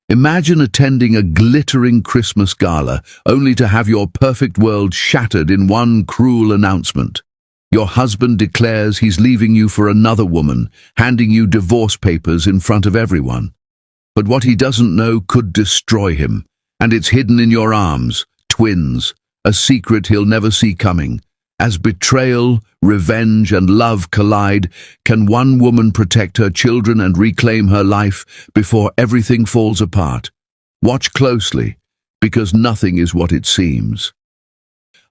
Imagine attending a glittering Christmas gala only to have your perfect world shattered in one cruel announcement. Your husband declares he's leaving you for another woman, handing you divorce papers in front of everyone. But what he doesn't know could destroy him, and it's hidden in your arms, twins, a secret he'll never see coming. As betrayal, revenge, and love collide, can one woman protect her children and reclaim her life before everything falls apart? Watch closely, because nothing is what it seems.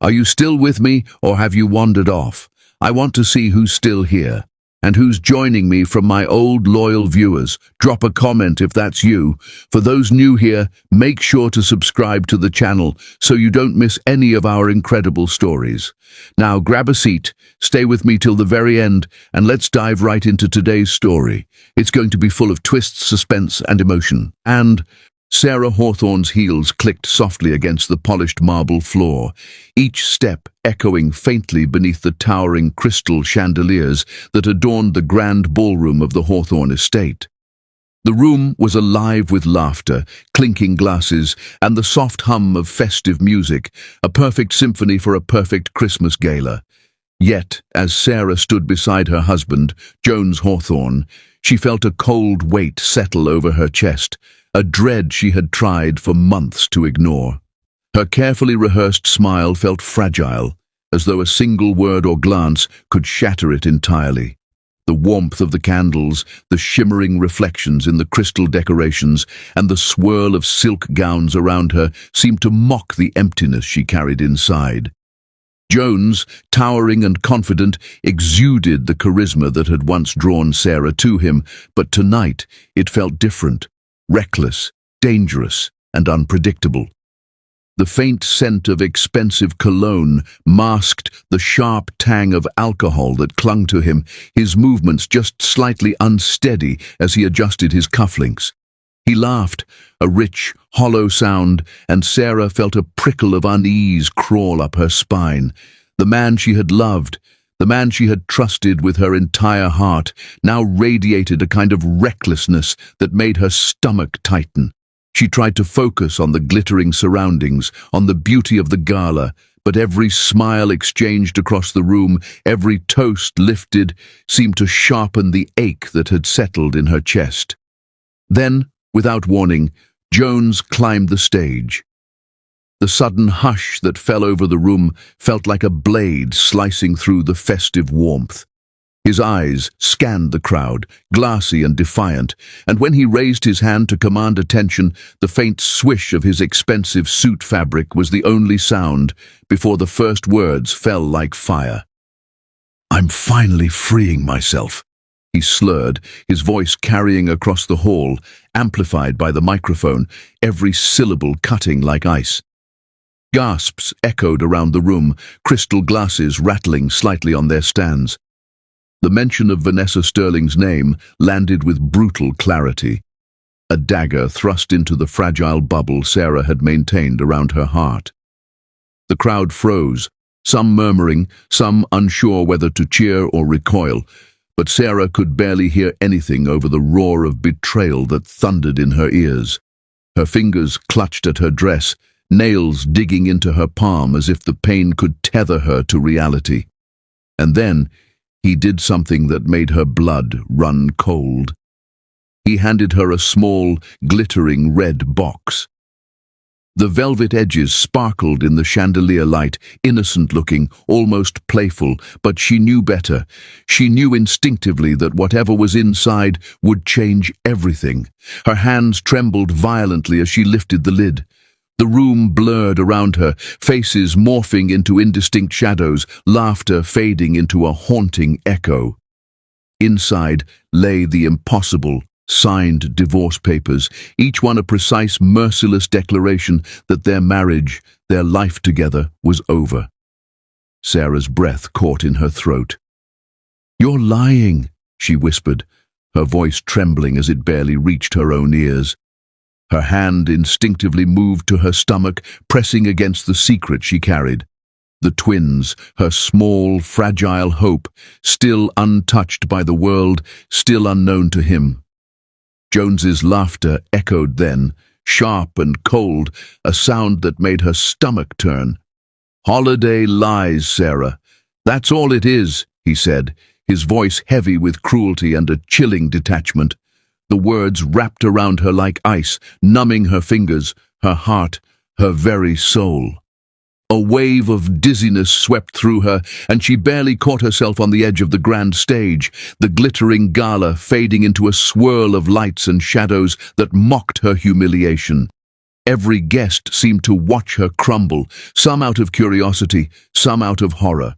Are you still with me, or have you wandered off? I want to see who's still here, and who's joining me from my old loyal viewers. Drop a comment if that's you. For those new here, make sure to subscribe to the channel so you don't miss any of our incredible stories. Now grab a seat, stay with me till the very end, and let's dive right into today's story. It's going to be full of twists, suspense, and emotion. And Sarah Hawthorne's heels clicked softly against the polished marble floor, each step echoing faintly beneath the towering crystal chandeliers that adorned the grand ballroom of the Hawthorne estate. The room was alive with laughter, clinking glasses, and the soft hum of festive music, a perfect symphony for a perfect Christmas gala. Yet, as Sarah stood beside her husband, Jones Hawthorne, she felt a cold weight settle over her chest, a dread she had tried for months to ignore. Her carefully rehearsed smile felt fragile, as though a single word or glance could shatter it entirely. The warmth of the candles, the shimmering reflections in the crystal decorations, and the swirl of silk gowns around her seemed to mock the emptiness she carried inside. Jones, towering and confident, exuded the charisma that had once drawn Sarah to him, but tonight it felt different. Reckless, dangerous, and unpredictable. The faint scent of expensive cologne masked the sharp tang of alcohol that clung to him, his movements just slightly unsteady as he adjusted his cufflinks. He laughed, a rich, hollow sound, and Sarah felt a prickle of unease crawl up her spine. The man she had loved, the man she had trusted with her entire heart, now radiated a kind of recklessness that made her stomach tighten. She tried to focus on the glittering surroundings, on the beauty of the gala, but every smile exchanged across the room, every toast lifted, seemed to sharpen the ache that had settled in her chest. Then, without warning, Jones climbed the stage. The sudden hush that fell over the room felt like a blade slicing through the festive warmth. His eyes scanned the crowd, glassy and defiant, and when he raised his hand to command attention, the faint swish of his expensive suit fabric was the only sound before the first words fell like fire. "I'm finally freeing myself," he slurred, his voice carrying across the hall, amplified by the microphone, every syllable cutting like ice. Gasps echoed around the room, crystal glasses rattling slightly on their stands. The mention of Vanessa Sterling's name landed with brutal clarity, a dagger thrust into the fragile bubble Sarah had maintained around her heart. The crowd froze, some murmuring, some unsure whether to cheer or recoil, but Sarah could barely hear anything over the roar of betrayal that thundered in her ears. Her fingers clutched at her dress, nails digging into her palm as if the pain could tether her to reality. And then, he did something that made her blood run cold. He handed her a small, glittering red box. The velvet edges sparkled in the chandelier light, innocent-looking, almost playful, but she knew better. She knew instinctively that whatever was inside would change everything. Her hands trembled violently as she lifted the lid. The room blurred around her, faces morphing into indistinct shadows, laughter fading into a haunting echo. Inside lay the impossible, signed divorce papers, each one a precise, merciless declaration that their marriage, their life together, was over. Sarah's breath caught in her throat. "You're lying," she whispered, her voice trembling as it barely reached her own ears. Her hand instinctively moved to her stomach, pressing against the secret she carried. The twins, her small, fragile hope, still untouched by the world, still unknown to him. Jones's laughter echoed then, sharp and cold, a sound that made her stomach turn. "Holiday lies, Sarah. That's all it is," he said, his voice heavy with cruelty and a chilling detachment. The words wrapped around her like ice, numbing her fingers, her heart, her very soul. A wave of dizziness swept through her, and she barely caught herself on the edge of the grand stage, the glittering gala fading into a swirl of lights and shadows that mocked her humiliation. Every guest seemed to watch her crumble, some out of curiosity, some out of horror.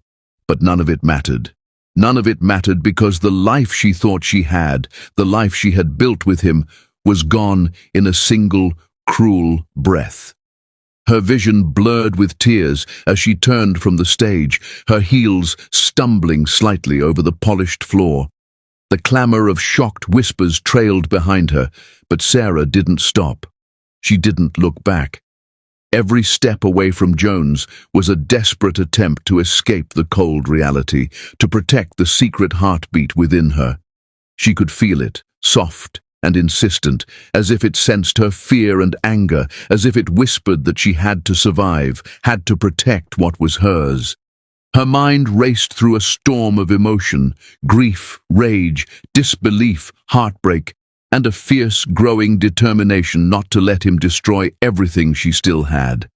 But none of it mattered. None of it mattered because the life she thought she had, the life she had built with him, was gone in a single, cruel breath. Her vision blurred with tears as she turned from the stage, her heels stumbling slightly over the polished floor. The clamor of shocked whispers trailed behind her, but Sarah didn't stop. She didn't look back. Every step away from Jones was a desperate attempt to escape the cold reality, to protect the secret heartbeat within her. She could feel it, soft and insistent, as if it sensed her fear and anger, as if it whispered that she had to survive, had to protect what was hers. Her mind raced through a storm of emotion, grief, rage, disbelief, heartbreak, and a fierce, growing determination not to let him destroy everything she still had.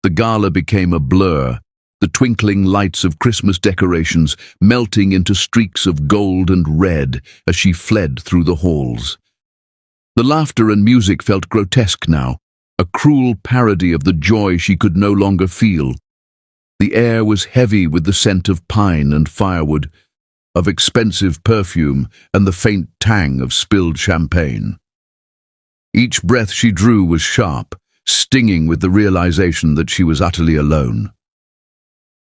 The gala became a blur, the twinkling lights of Christmas decorations melting into streaks of gold and red as she fled through the halls. The laughter and music felt grotesque now, a cruel parody of the joy she could no longer feel. The air was heavy with the scent of pine and firewood, of expensive perfume and the faint tang of spilled champagne. Each breath she drew was sharp, stinging with the realization that she was utterly alone.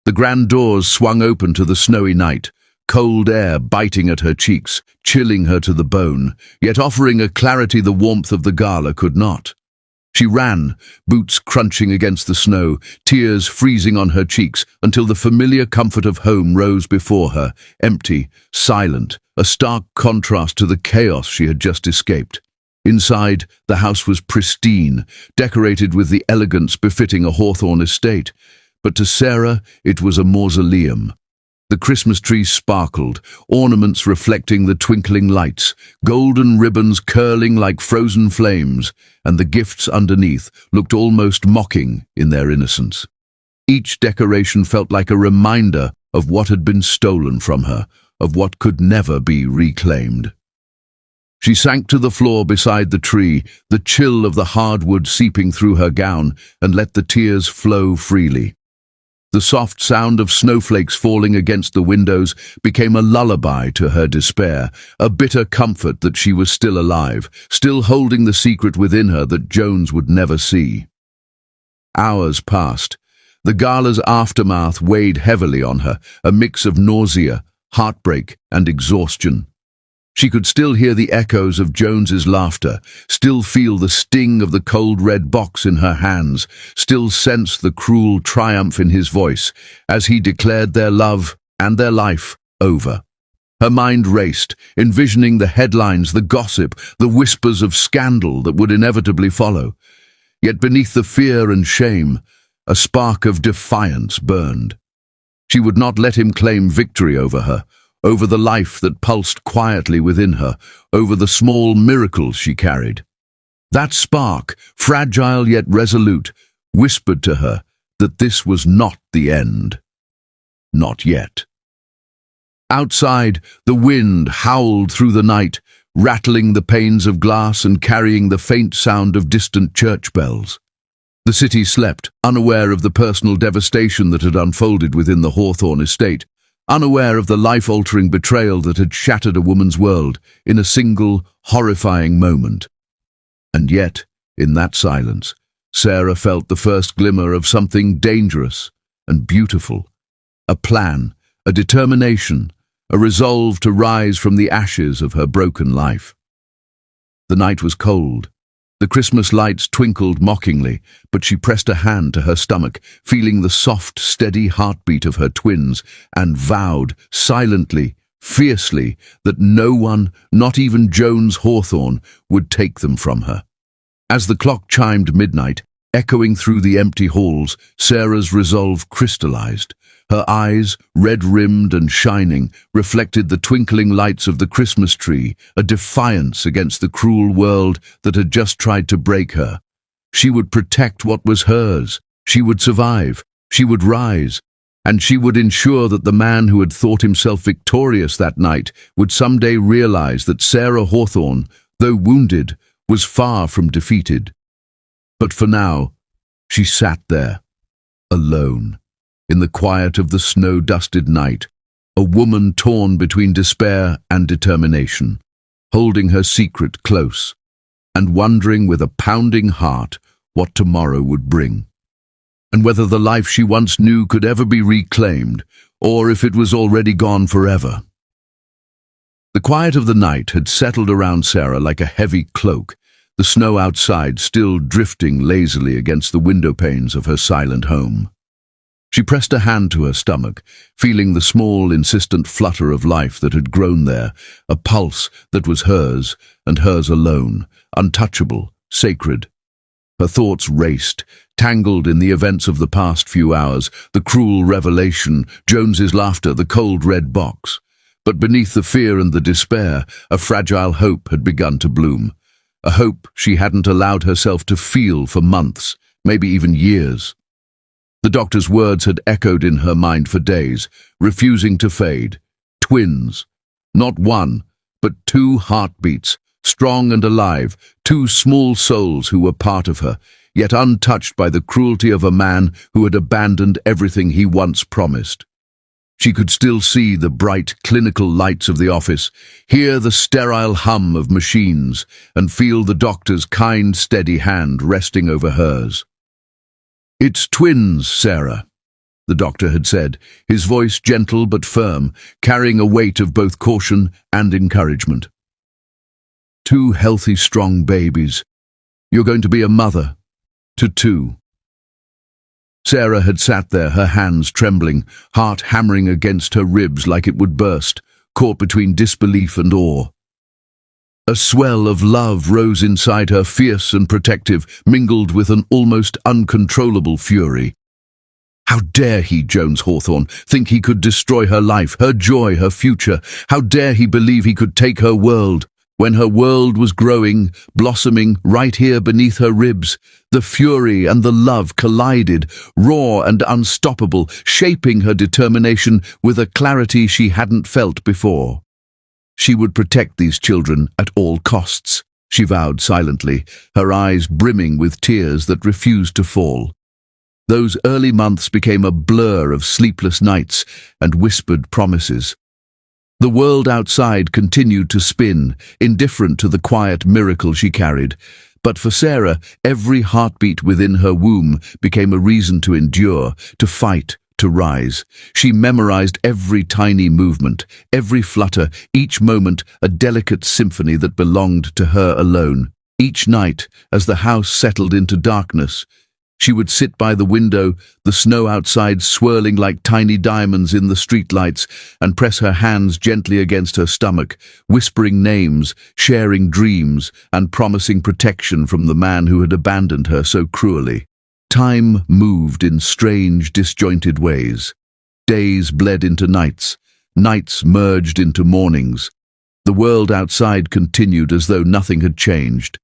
The grand doors swung open to the snowy night, cold air biting at her cheeks, chilling her to the bone, yet offering a clarity the warmth of the gala could not. She ran, boots crunching against the snow, tears freezing on her cheeks, until the familiar comfort of home rose before her, empty, silent, a stark contrast to the chaos she had just escaped. Inside, the house was pristine, decorated with the elegance befitting a Hawthorne estate, but to Sarah it was a mausoleum. The Christmas tree sparkled, ornaments reflecting the twinkling lights, golden ribbons curling like frozen flames, and the gifts underneath looked almost mocking in their innocence. Each decoration felt like a reminder of what had been stolen from her, of what could never be reclaimed. She sank to the floor beside the tree, the chill of the hardwood seeping through her gown, and let the tears flow freely. The soft sound of snowflakes falling against the windows became a lullaby to her despair, a bitter comfort that she was still alive, still holding the secret within her that Jones would never see. Hours passed. The gala's aftermath weighed heavily on her, a mix of nausea, heartbreak, and exhaustion. She could still hear the echoes of Jones's laughter, still feel the sting of the cold red box in her hands, still sense the cruel triumph in his voice as he declared their love and their life over. Her mind raced, envisioning the headlines, the gossip, the whispers of scandal that would inevitably follow. Yet beneath the fear and shame, a spark of defiance burned. She would not let him claim victory over her, over the life that pulsed quietly within her, over the small miracles she carried. That spark, fragile yet resolute, whispered to her that this was not the end. Not yet. Outside, the wind howled through the night, rattling the panes of glass and carrying the faint sound of distant church bells. The city slept, unaware of the personal devastation that had unfolded within the Hawthorne estate, unaware of the life-altering betrayal that had shattered a woman's world in a single, horrifying moment. And yet, in that silence, Sarah felt the first glimmer of something dangerous and beautiful. A plan, a determination, a resolve to rise from the ashes of her broken life. The night was cold. The Christmas lights twinkled mockingly, but she pressed a hand to her stomach, feeling the soft, steady heartbeat of her twins, and vowed, silently, fiercely, that no one, not even Jones Hawthorne, would take them from her. As the clock chimed midnight, echoing through the empty halls, Sarah's resolve crystallized. Her eyes, red-rimmed and shining, reflected the twinkling lights of the Christmas tree, a defiance against the cruel world that had just tried to break her. She would protect what was hers. She would survive. She would rise. And she would ensure that the man who had thought himself victorious that night would someday realize that Sarah Hawthorne, though wounded, was far from defeated. But for now, she sat there, alone, in the quiet of the snow-dusted night, a woman torn between despair and determination, holding her secret close, and wondering with a pounding heart what tomorrow would bring, and whether the life she once knew could ever be reclaimed, or if it was already gone forever. The quiet of the night had settled around Sarah like a heavy cloak, the snow outside still drifting lazily against the window panes of her silent home. She pressed a hand to her stomach, feeling the small, insistent flutter of life that had grown there, a pulse that was hers, and hers alone, untouchable, sacred. Her thoughts raced, tangled in the events of the past few hours, the cruel revelation, Jones's laughter, the cold red box. But beneath the fear and the despair, a fragile hope had begun to bloom, a hope she hadn't allowed herself to feel for months, maybe even years. The doctor's words had echoed in her mind for days, refusing to fade. Twins. Not one, but two heartbeats, strong and alive, two small souls who were part of her, yet untouched by the cruelty of a man who had abandoned everything he once promised. She could still see the bright, clinical lights of the office, hear the sterile hum of machines, and feel the doctor's kind, steady hand resting over hers. "It's twins, Sarah," the doctor had said, his voice gentle but firm, carrying a weight of both caution and encouragement. "Two healthy, strong babies. You're going to be a mother to two." Sarah had sat there, her hands trembling, heart hammering against her ribs like it would burst, caught between disbelief and awe. A swell of love rose inside her, fierce and protective, mingled with an almost uncontrollable fury. How dare he, Jones Hawthorne, think he could destroy her life, her joy, her future? How dare he believe he could take her world? When her world was growing, blossoming, right here beneath her ribs, the fury and the love collided, raw and unstoppable, shaping her determination with a clarity she hadn't felt before. She would protect these children at all costs, she vowed silently, her eyes brimming with tears that refused to fall. Those early months became a blur of sleepless nights and whispered promises. The world outside continued to spin, indifferent to the quiet miracle she carried. But for Sarah, every heartbeat within her womb became a reason to endure, to fight, to rise. She memorized every tiny movement, every flutter, each moment a delicate symphony that belonged to her alone. Each night, as the house settled into darkness, she would sit by the window, the snow outside swirling like tiny diamonds in the streetlights, and press her hands gently against her stomach, whispering names, sharing dreams, and promising protection from the man who had abandoned her so cruelly. Time moved in strange, disjointed ways. Days bled into nights, nights merged into mornings. The world outside continued as though nothing had changed.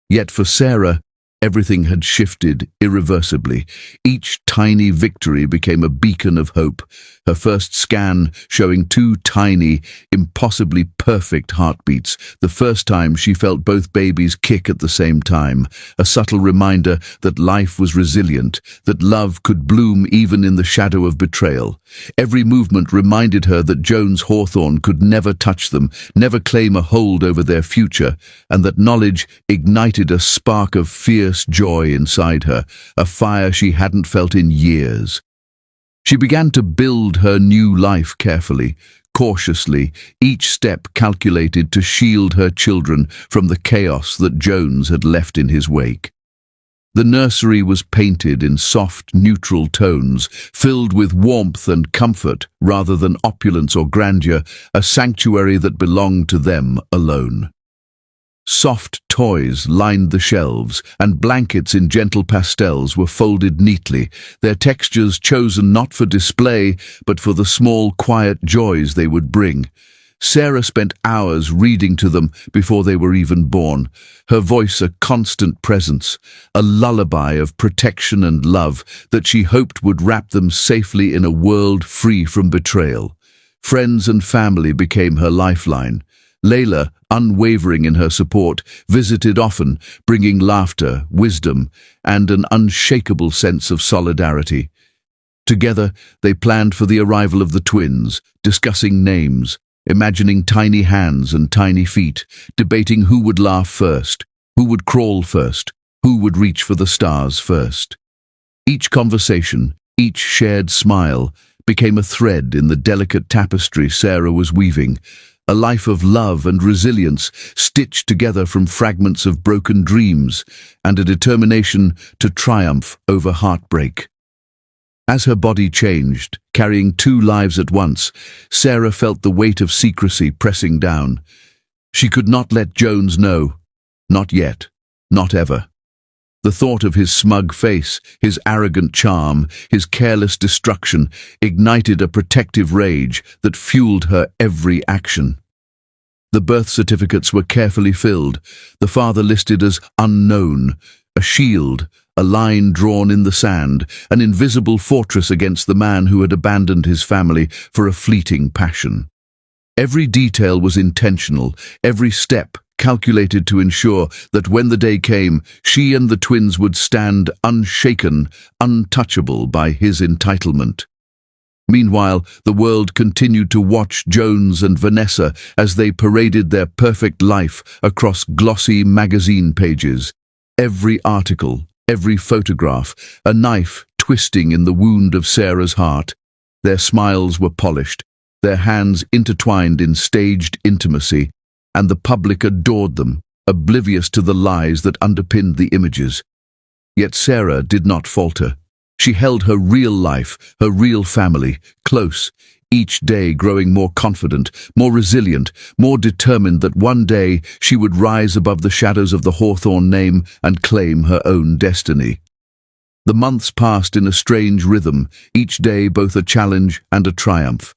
Yet for Sarah, everything had shifted irreversibly. Each tiny victory became a beacon of hope, her first scan showing two tiny, impossibly perfect heartbeats, the first time she felt both babies kick at the same time, a subtle reminder that life was resilient, that love could bloom even in the shadow of betrayal. Every movement reminded her that Jones Hawthorne could never touch them, never claim a hold over their future, and that knowledge ignited a spark of fierce joy inside her, a fire she hadn't felt in years. She began to build her new life carefully, cautiously, each step calculated to shield her children from the chaos that Jones had left in his wake. The nursery was painted in soft, neutral tones, filled with warmth and comfort rather than opulence or grandeur, a sanctuary that belonged to them alone. Soft toys lined the shelves, and blankets in gentle pastels were folded neatly, their textures chosen not for display, but for the small, quiet joys they would bring. Sarah spent hours reading to them before they were even born, her voice a constant presence, a lullaby of protection and love that she hoped would wrap them safely in a world free from betrayal. Friends and family became her lifeline. Layla, unwavering in her support, visited often, bringing laughter, wisdom, and an unshakable sense of solidarity. Together, they planned for the arrival of the twins, discussing names, imagining tiny hands and tiny feet, debating who would laugh first, who would crawl first, who would reach for the stars first. Each conversation, each shared smile, became a thread in the delicate tapestry Sarah was weaving, a life of love and resilience stitched together from fragments of broken dreams and a determination to triumph over heartbreak. As her body changed, carrying two lives at once, Sarah felt the weight of secrecy pressing down. She could not let Jones know. Not yet. Not ever. The thought of his smug face, his arrogant charm, his careless destruction ignited a protective rage that fueled her every action. The birth certificates were carefully filled, the father listed as unknown, a shield, a line drawn in the sand, an invisible fortress against the man who had abandoned his family for a fleeting passion. Every detail was intentional, every step calculated to ensure that when the day came, she and the twins would stand unshaken, untouchable by his entitlement. Meanwhile, the world continued to watch Jones and Vanessa as they paraded their perfect life across glossy magazine pages. Every article, every photograph, a knife twisting in the wound of Sarah's heart. Their smiles were polished, their hands intertwined in staged intimacy, and the public adored them, oblivious to the lies that underpinned the images. Yet Sarah did not falter. She held her real life, her real family, close, each day growing more confident, more resilient, more determined that one day she would rise above the shadows of the Hawthorne name and claim her own destiny. The months passed in a strange rhythm, each day both a challenge and a triumph.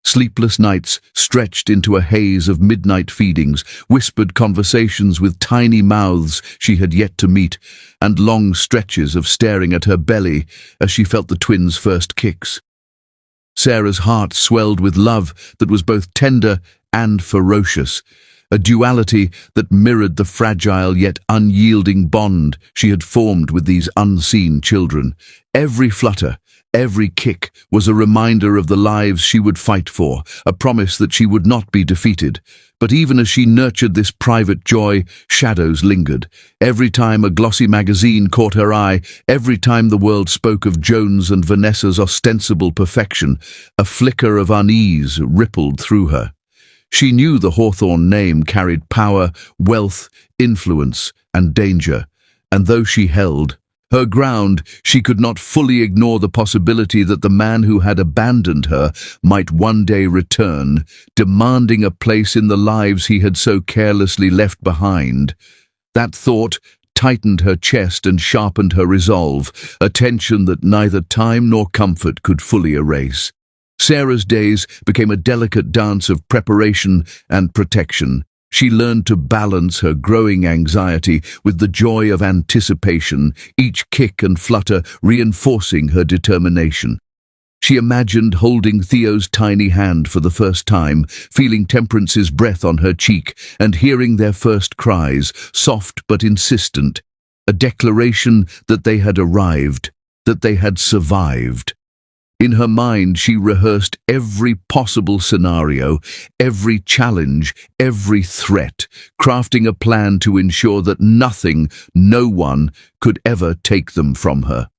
Sleepless nights stretched into a haze of midnight feedings, whispered conversations with tiny mouths she had yet to meet, and long stretches of staring at her belly as she felt the twins' first kicks. Sarah's heart swelled with love that was both tender and ferocious, a duality that mirrored the fragile yet unyielding bond she had formed with these unseen children. Every flutter, every kick was a reminder of the lives she would fight for, a promise that she would not be defeated. But even as she nurtured this private joy, shadows lingered. Every time a glossy magazine caught her eye, every time the world spoke of Jones and Vanessa's ostensible perfection, a flicker of unease rippled through her. She knew the Hawthorne name carried power, wealth, influence, and danger, and though she held her ground, she could not fully ignore the possibility that the man who had abandoned her might one day return, demanding a place in the lives he had so carelessly left behind. That thought tightened her chest and sharpened her resolve, a tension that neither time nor comfort could fully erase. Sarah's days became a delicate dance of preparation and protection. She learned to balance her growing anxiety with the joy of anticipation, each kick and flutter reinforcing her determination. She imagined holding Theo's tiny hand for the first time, feeling Temperance's breath on her cheek, and hearing their first cries, soft but insistent, a declaration that they had arrived, that they had survived. In her mind, she rehearsed every possible scenario, every challenge, every threat, crafting a plan to ensure that nothing, no one, could ever take them from her.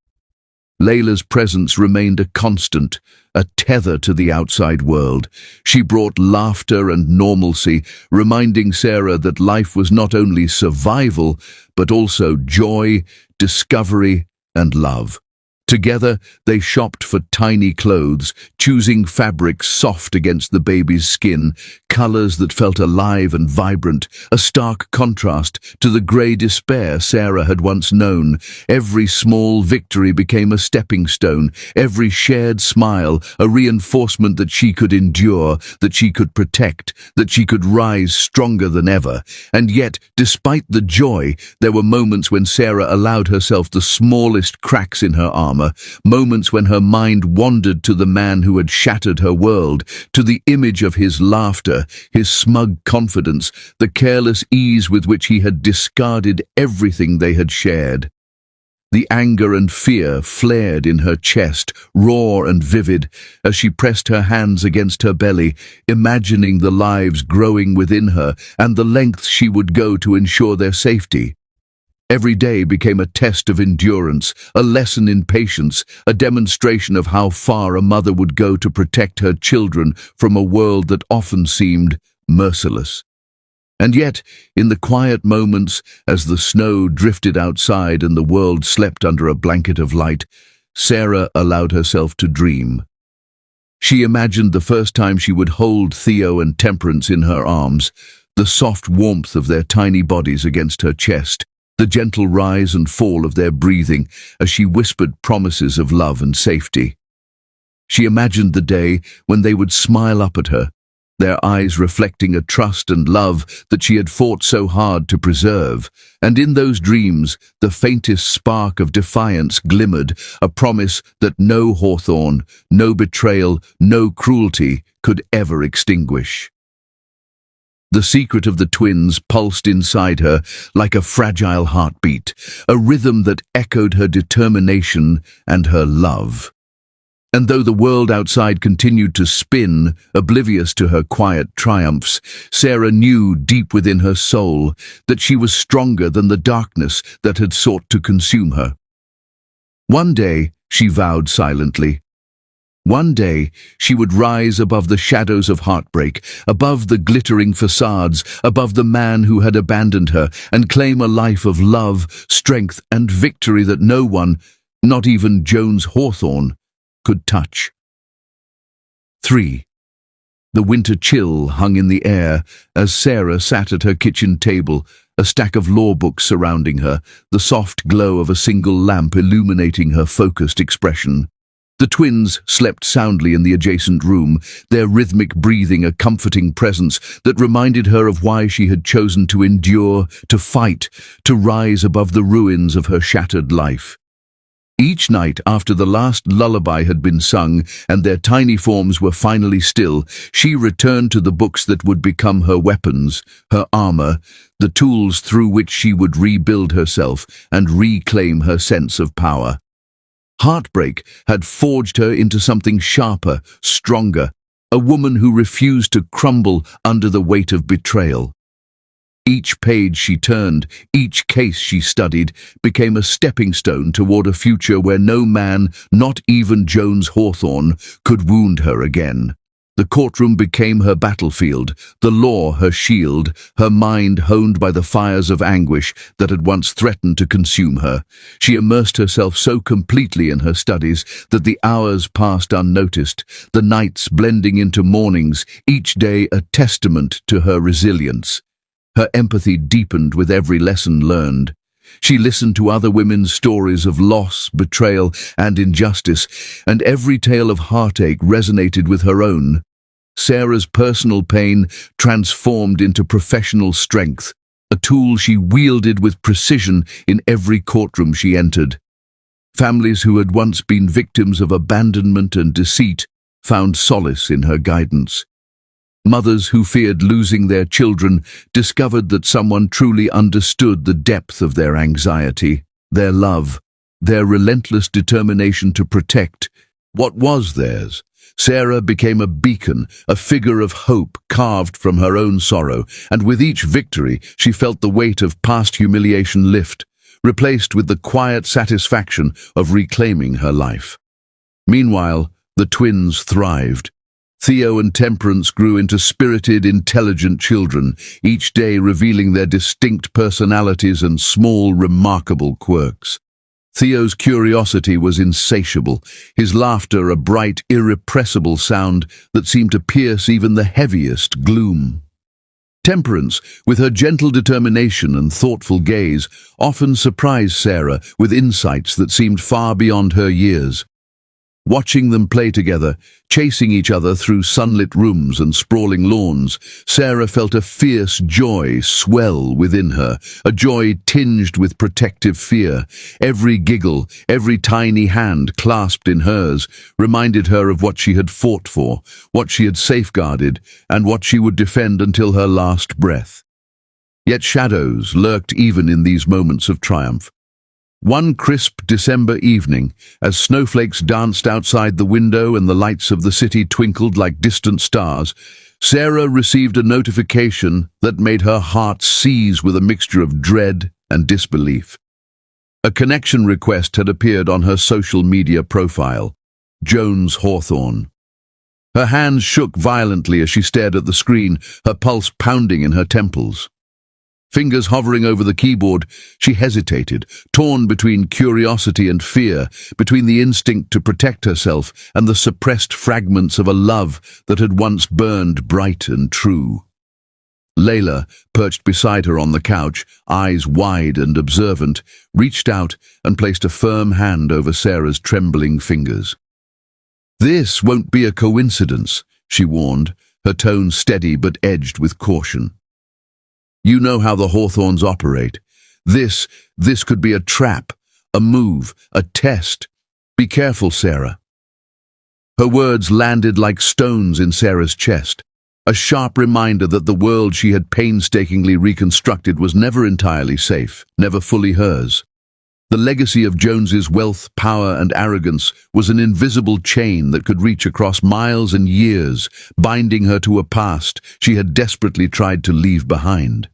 Layla's presence remained a constant, a tether to the outside world. She brought laughter and normalcy, reminding Sarah that life was not only survival, but also joy, discovery, and love. Together, they shopped for tiny clothes, choosing fabrics soft against the baby's skin, colors that felt alive and vibrant, a stark contrast to the grey despair Sarah had once known. Every small victory became a stepping stone, every shared smile a reinforcement that she could endure, that she could protect, that she could rise stronger than ever. And yet, despite the joy, there were moments when Sarah allowed herself the smallest cracks in her armor, moments when her mind wandered to the man who had shattered her world, to the image of his laughter, his smug confidence, the careless ease with which he had discarded everything they had shared. The anger and fear flared in her chest, raw and vivid, as she pressed her hands against her belly, imagining the lives growing within her and the lengths she would go to ensure their safety. Every day became a test of endurance, a lesson in patience, a demonstration of how far a mother would go to protect her children from a world that often seemed merciless. And yet, in the quiet moments, as the snow drifted outside and the world slept under a blanket of light, Sarah allowed herself to dream. She imagined the first time she would hold Theo and Temperance in her arms, the soft warmth of their tiny bodies against her chest, the gentle rise and fall of their breathing as she whispered promises of love and safety. She imagined the day when they would smile up at her, their eyes reflecting a trust and love that she had fought so hard to preserve. And in those dreams, the faintest spark of defiance glimmered, a promise that no hawthorn, no betrayal, no cruelty could ever extinguish. The secret of the twins pulsed inside her like a fragile heartbeat, a rhythm that echoed her determination and her love. And though the world outside continued to spin, oblivious to her quiet triumphs, Sarah knew deep within her soul that she was stronger than the darkness that had sought to consume her. One day, she vowed silently, one day, she would rise above the shadows of heartbreak, above the glittering facades, above the man who had abandoned her, and claim a life of love, strength, and victory that no one, not even Jones Hawthorne, could touch. 3. The winter chill hung in the air as Sarah sat at her kitchen table, a stack of law books surrounding her, the soft glow of a single lamp illuminating her focused expression. The twins slept soundly in the adjacent room, their rhythmic breathing a comforting presence that reminded her of why she had chosen to endure, to fight, to rise above the ruins of her shattered life. Each night after the last lullaby had been sung and their tiny forms were finally still, she returned to the books that would become her weapons, her armor, the tools through which she would rebuild herself and reclaim her sense of power. Heartbreak had forged her into something sharper, stronger, a woman who refused to crumble under the weight of betrayal. Each page she turned, each case she studied, became a stepping stone toward a future where no man, not even Jones Hawthorne, could wound her again. The courtroom became her battlefield, the law her shield, her mind honed by the fires of anguish that had once threatened to consume her. She immersed herself so completely in her studies that the hours passed unnoticed, the nights blending into mornings, each day a testament to her resilience. Her empathy deepened with every lesson learned. She listened to other women's stories of loss, betrayal, and injustice, and every tale of heartache resonated with her own. Sarah's personal pain transformed into professional strength, a tool she wielded with precision in every courtroom she entered. Families who had once been victims of abandonment and deceit found solace in her guidance. Mothers who feared losing their children discovered that someone truly understood the depth of their anxiety, their love, their relentless determination to protect what was theirs. Sarah became a beacon, a figure of hope carved from her own sorrow, and with each victory she felt the weight of past humiliation lift. replaced with the quiet satisfaction of reclaiming her life. Meanwhile, the twins thrived. Theo and Temperance grew into spirited, intelligent children, each day revealing their distinct personalities and small, remarkable quirks. Theo's curiosity was insatiable, his laughter a bright, irrepressible sound that seemed to pierce even the heaviest gloom. Temperance, with her gentle determination and thoughtful gaze, often surprised Sarah with insights that seemed far beyond her years. Watching them play together, chasing each other through sunlit rooms and sprawling lawns, Sarah felt a fierce joy swell within her, a joy tinged with protective fear. Every giggle, every tiny hand clasped in hers, reminded her of what she had fought for, what she had safeguarded, and what she would defend until her last breath. Yet shadows lurked even in these moments of triumph. One crisp December evening, as snowflakes danced outside the window and the lights of the city twinkled like distant stars, Sarah received a notification that made her heart seize with a mixture of dread and disbelief. A connection request had appeared on her social media profile, Jones Hawthorne. Her hands shook violently as she stared at the screen, her pulse pounding in her temples. Fingers hovering over the keyboard, she hesitated, torn between curiosity and fear, between the instinct to protect herself and the suppressed fragments of a love that had once burned bright and true. Layla, perched beside her on the couch, eyes wide and observant, reached out and placed a firm hand over Sarah's trembling fingers. "This won't be a coincidence," she warned, her tone steady but edged with caution. "You know how the Hawthorns operate. This could be a trap, a move, a test. Be careful, Sarah." Her words landed like stones in Sarah's chest, a sharp reminder that the world she had painstakingly reconstructed was never entirely safe, never fully hers. The legacy of Jones's wealth, power, and arrogance was an invisible chain that could reach across miles and years, binding her to a past she had desperately tried to leave behind.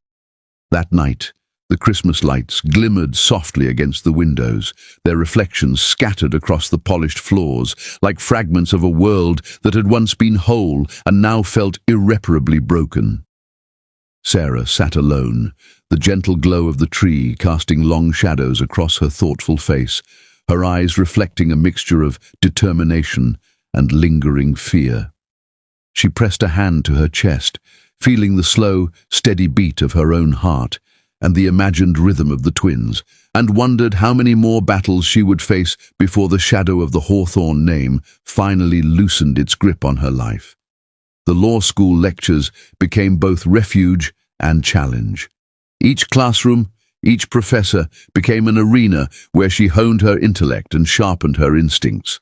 That night, the Christmas lights glimmered softly against the windows, their reflections scattered across the polished floors, like fragments of a world that had once been whole and now felt irreparably broken. Sarah sat alone, the gentle glow of the tree casting long shadows across her thoughtful face, her eyes reflecting a mixture of determination and lingering fear. She pressed a hand to her chest, feeling the slow, steady beat of her own heart and the imagined rhythm of the twins, and wondered how many more battles she would face before the shadow of the Hawthorne name finally loosened its grip on her life. The law school lectures became both refuge and challenge. Each classroom, each professor became an arena where she honed her intellect and sharpened her instincts.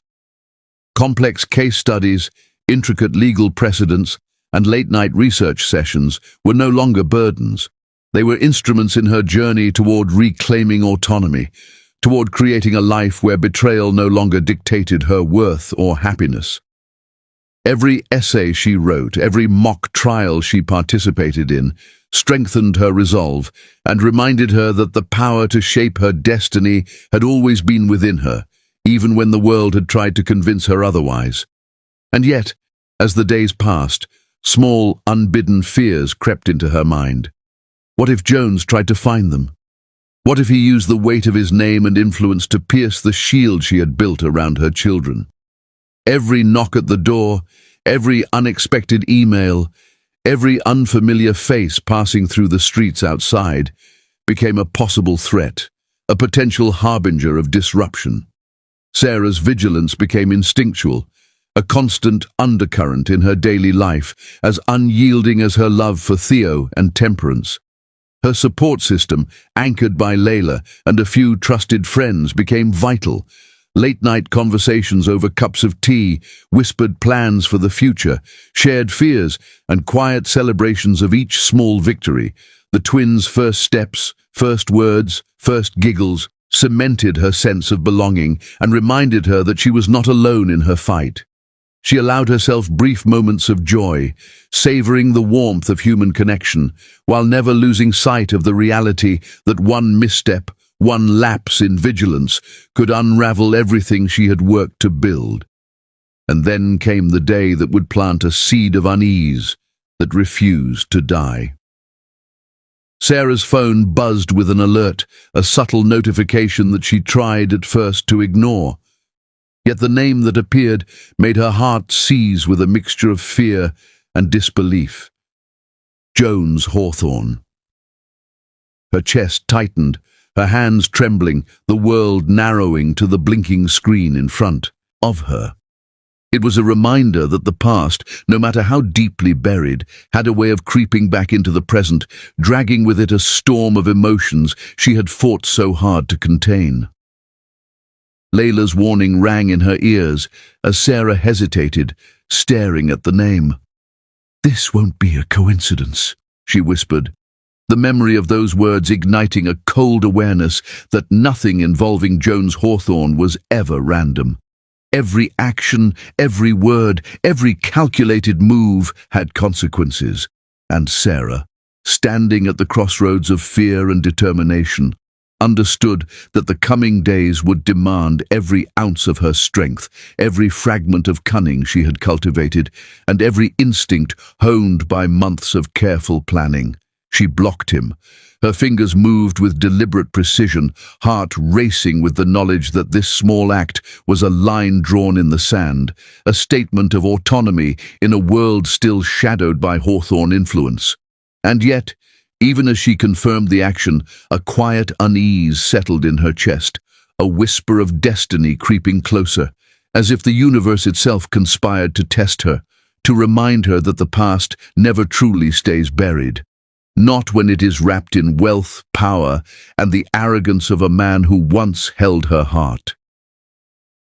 Complex case studies, intricate legal precedents, and late-night research sessions were no longer burdens. They were instruments in her journey toward reclaiming autonomy, toward creating a life where betrayal no longer dictated her worth or happiness. Every essay she wrote, every mock trial she participated in, strengthened her resolve and reminded her that the power to shape her destiny had always been within her, even when the world had tried to convince her otherwise. And yet, as the days passed, small, unbidden fears crept into her mind. What if Jones tried to find them? What if he used the weight of his name and influence to pierce the shield she had built around her children? Every knock at the door, every unexpected email, every unfamiliar face passing through the streets outside became a possible threat, a potential harbinger of disruption. Sarah's vigilance became instinctual, a constant undercurrent in her daily life, as unyielding as her love for Theo and Temperance. Her support system, anchored by Layla and a few trusted friends, became vital. Late-night conversations over cups of tea, whispered plans for the future, shared fears, and quiet celebrations of each small victory. The twins' first steps, first words, first giggles, cemented her sense of belonging and reminded her that she was not alone in her fight. She allowed herself brief moments of joy, savoring the warmth of human connection, while never losing sight of the reality that one misstep, One lapse in vigilance could unravel everything she had worked to build. And then came the day that would plant a seed of unease that refused to die. Sarah's phone buzzed with an alert, a subtle notification that she tried at first to ignore. Yet the name that appeared made her heart seize with a mixture of fear and disbelief. Jones Hawthorne. Her chest tightened, her hands trembling, the world narrowing to the blinking screen in front of her. It was a reminder that the past, no matter how deeply buried, had a way of creeping back into the present, dragging with it a storm of emotions she had fought so hard to contain. Layla's warning rang in her ears as Sarah hesitated, staring at the name. "This won't be a coincidence," she whispered, the memory of those words igniting a cold awareness that nothing involving Jones Hawthorne was ever random. Every action, every word, every calculated move had consequences, and Sarah, standing at the crossroads of fear and determination, understood that the coming days would demand every ounce of her strength, every fragment of cunning she had cultivated, and every instinct honed by months of careful planning. She blocked him. Her fingers moved with deliberate precision, heart racing with the knowledge that this small act was a line drawn in the sand, a statement of autonomy in a world still shadowed by Hawthorne influence. And yet, even as she confirmed the action, a quiet unease settled in her chest, a whisper of destiny creeping closer, as if the universe itself conspired to test her, to remind her that the past never truly stays buried. Not when it is wrapped in wealth, power, and the arrogance of a man who once held her heart.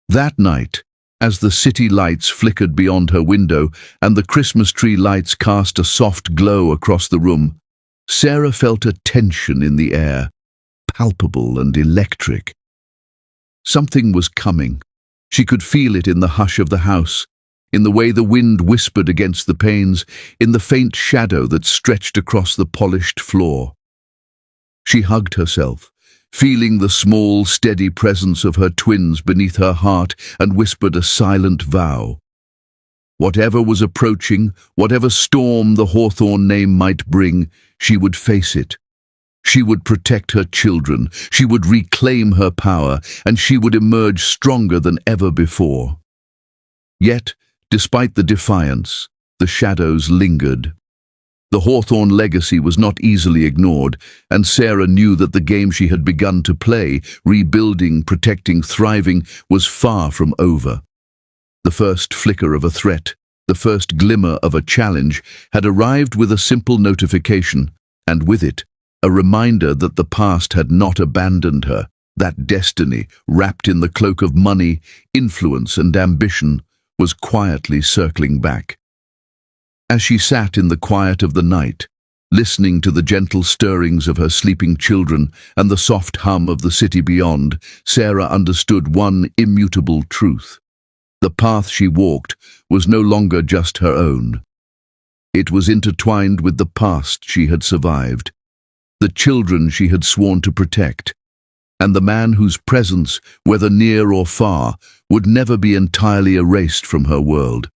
That night, as the city lights flickered beyond her window and the Christmas tree lights cast a soft glow across the room, Sarah felt a tension in the air, palpable and electric. Something was coming. She could feel it in the hush of the house, in the way the wind whispered against the panes, in the faint shadow that stretched across the polished floor. She hugged herself, feeling the small, steady presence of her twins beneath her heart, and whispered a silent vow. Whatever was approaching, whatever storm the Hawthorne name might bring, she would face it. She would protect her children, she would reclaim her power, and she would emerge stronger than ever before. Yet, despite the defiance, the shadows lingered. The Hawthorne legacy was not easily ignored, and Sarah knew that the game she had begun to play, rebuilding, protecting, thriving, was far from over. The first flicker of a threat, the first glimmer of a challenge, had arrived with a simple notification, and with it, a reminder that the past had not abandoned her, that destiny, wrapped in the cloak of money, influence, and ambition, was quietly circling back. As she sat in the quiet of the night, listening to the gentle stirrings of her sleeping children and the soft hum of the city beyond, Sarah understood one immutable truth. The path she walked was no longer just her own. It was intertwined with the past she had survived, the children she had sworn to protect, and the man whose presence, whether near or far, would never be entirely erased from her world.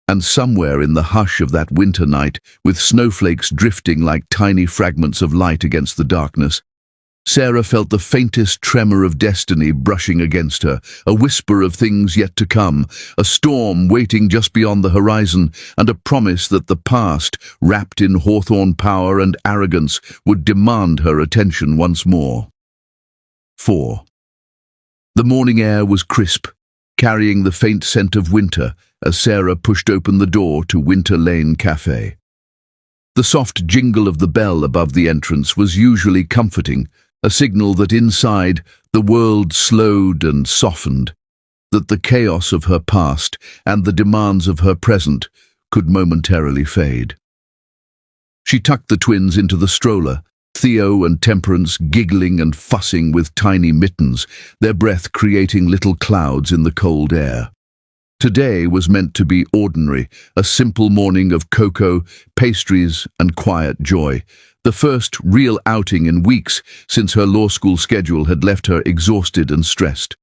And somewhere in the hush of that winter night, with snowflakes drifting like tiny fragments of light against the darkness, Sarah felt the faintest tremor of destiny brushing against her, a whisper of things yet to come, a storm waiting just beyond the horizon, and a promise that the past, wrapped in Hawthorne power and arrogance, would demand her attention once more. 4. The morning air was crisp, carrying the faint scent of winter as Sarah pushed open the door to Winter Lane Cafe. The soft jingle of the bell above the entrance was usually comforting, a signal that inside the world slowed and softened, that the chaos of her past and the demands of her present could momentarily fade. She tucked the twins into the stroller, Theo and Temperance giggling and fussing with tiny mittens, their breath creating little clouds in the cold air. Today was meant to be ordinary, a simple morning of cocoa, pastries, and quiet joy, The first real outing in weeks since her law school schedule had left her exhausted and stressed.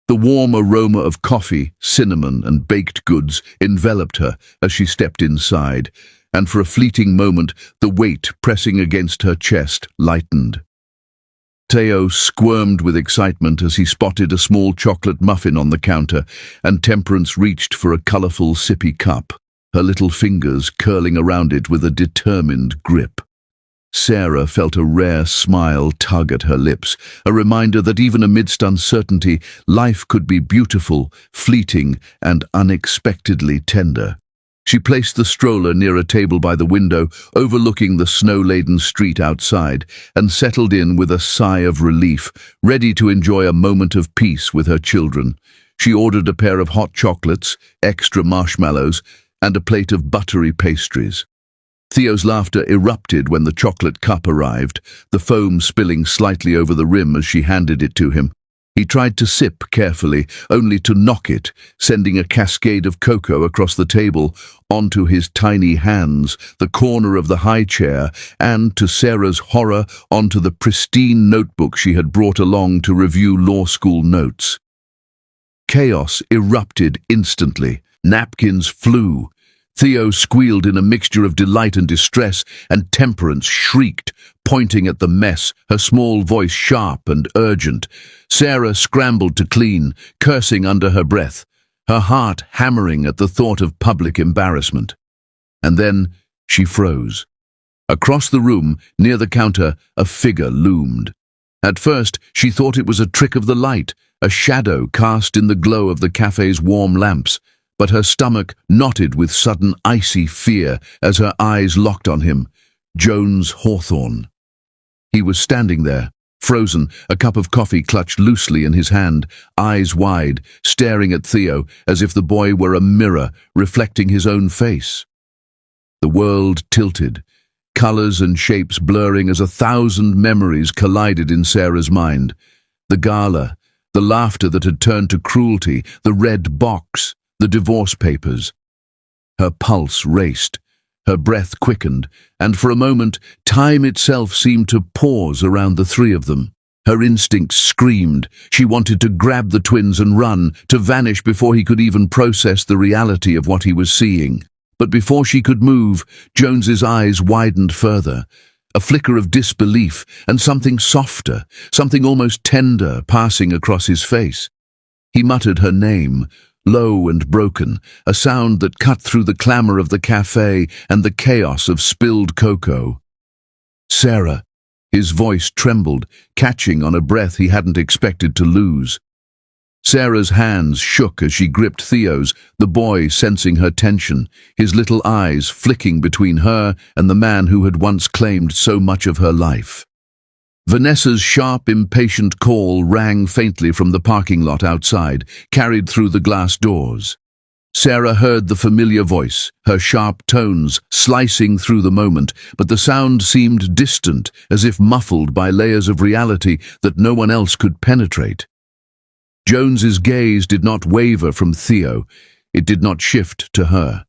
The warm aroma of coffee, cinnamon, and baked goods enveloped her as she stepped inside, and for a fleeting moment, the weight pressing against her chest lightened. Theo squirmed with excitement as he spotted a small chocolate muffin on the counter, and Temperance reached for a colourful sippy cup, her little fingers curling around it with a determined grip. Sarah felt a rare smile tug at her lips, a reminder that even amidst uncertainty, life could be beautiful, fleeting, and unexpectedly tender. She placed the stroller near a table by the window, overlooking the snow-laden street outside, and settled in with a sigh of relief, ready to enjoy a moment of peace with her children. She ordered a pair of hot chocolates, extra marshmallows, and a plate of buttery pastries. Theo's laughter erupted when the chocolate cup arrived, the foam spilling slightly over the rim as she handed it to him. He tried to sip carefully, only to knock it, sending a cascade of cocoa across the table, onto his tiny hands, the corner of the high chair, and, to Sarah's horror, onto the pristine notebook she had brought along to review law school notes. Chaos erupted instantly. Napkins flew. Theo squealed in a mixture of delight and distress, and Temperance shrieked, pointing at the mess, her small voice sharp and urgent. Sarah scrambled to clean, cursing under her breath, her heart hammering at the thought of public embarrassment. And then she froze. Across the room, near the counter, a figure loomed. At first, she thought it was a trick of the light, a shadow cast in the glow of the cafe's warm lamps. But her stomach knotted with sudden icy fear as her eyes locked on him, Jones Hawthorne. He was standing there, frozen, a cup of coffee clutched loosely in his hand, eyes wide, staring at Theo as if the boy were a mirror reflecting his own face. The world tilted, colours and shapes blurring as 1,000 memories collided in Sarah's mind. The gala, the laughter that had turned to cruelty, the red box, the divorce papers. Her pulse raced, her breath quickened, and for a moment, time itself seemed to pause around the three of them. Her instincts screamed. She wanted to grab the twins and run, to vanish before he could even process the reality of what he was seeing. But before she could move, Jones's eyes widened further. A flicker of disbelief, and something softer, something almost tender, passing across his face. He muttered her name, low and broken, a sound that cut through the clamour of the cafe and the chaos of spilled cocoa. Sarah. His voice trembled, catching on a breath he hadn't expected to lose. Sarah's hands shook as she gripped Theo's, the boy sensing her tension, his little eyes flicking between her and the man who had once claimed so much of her life. Vanessa's sharp, impatient call rang faintly from the parking lot outside, carried through the glass doors. Sarah heard the familiar voice, her sharp tones slicing through the moment, but the sound seemed distant, as if muffled by layers of reality that no one else could penetrate. Jones's gaze did not waver from Theo. It did not shift to her.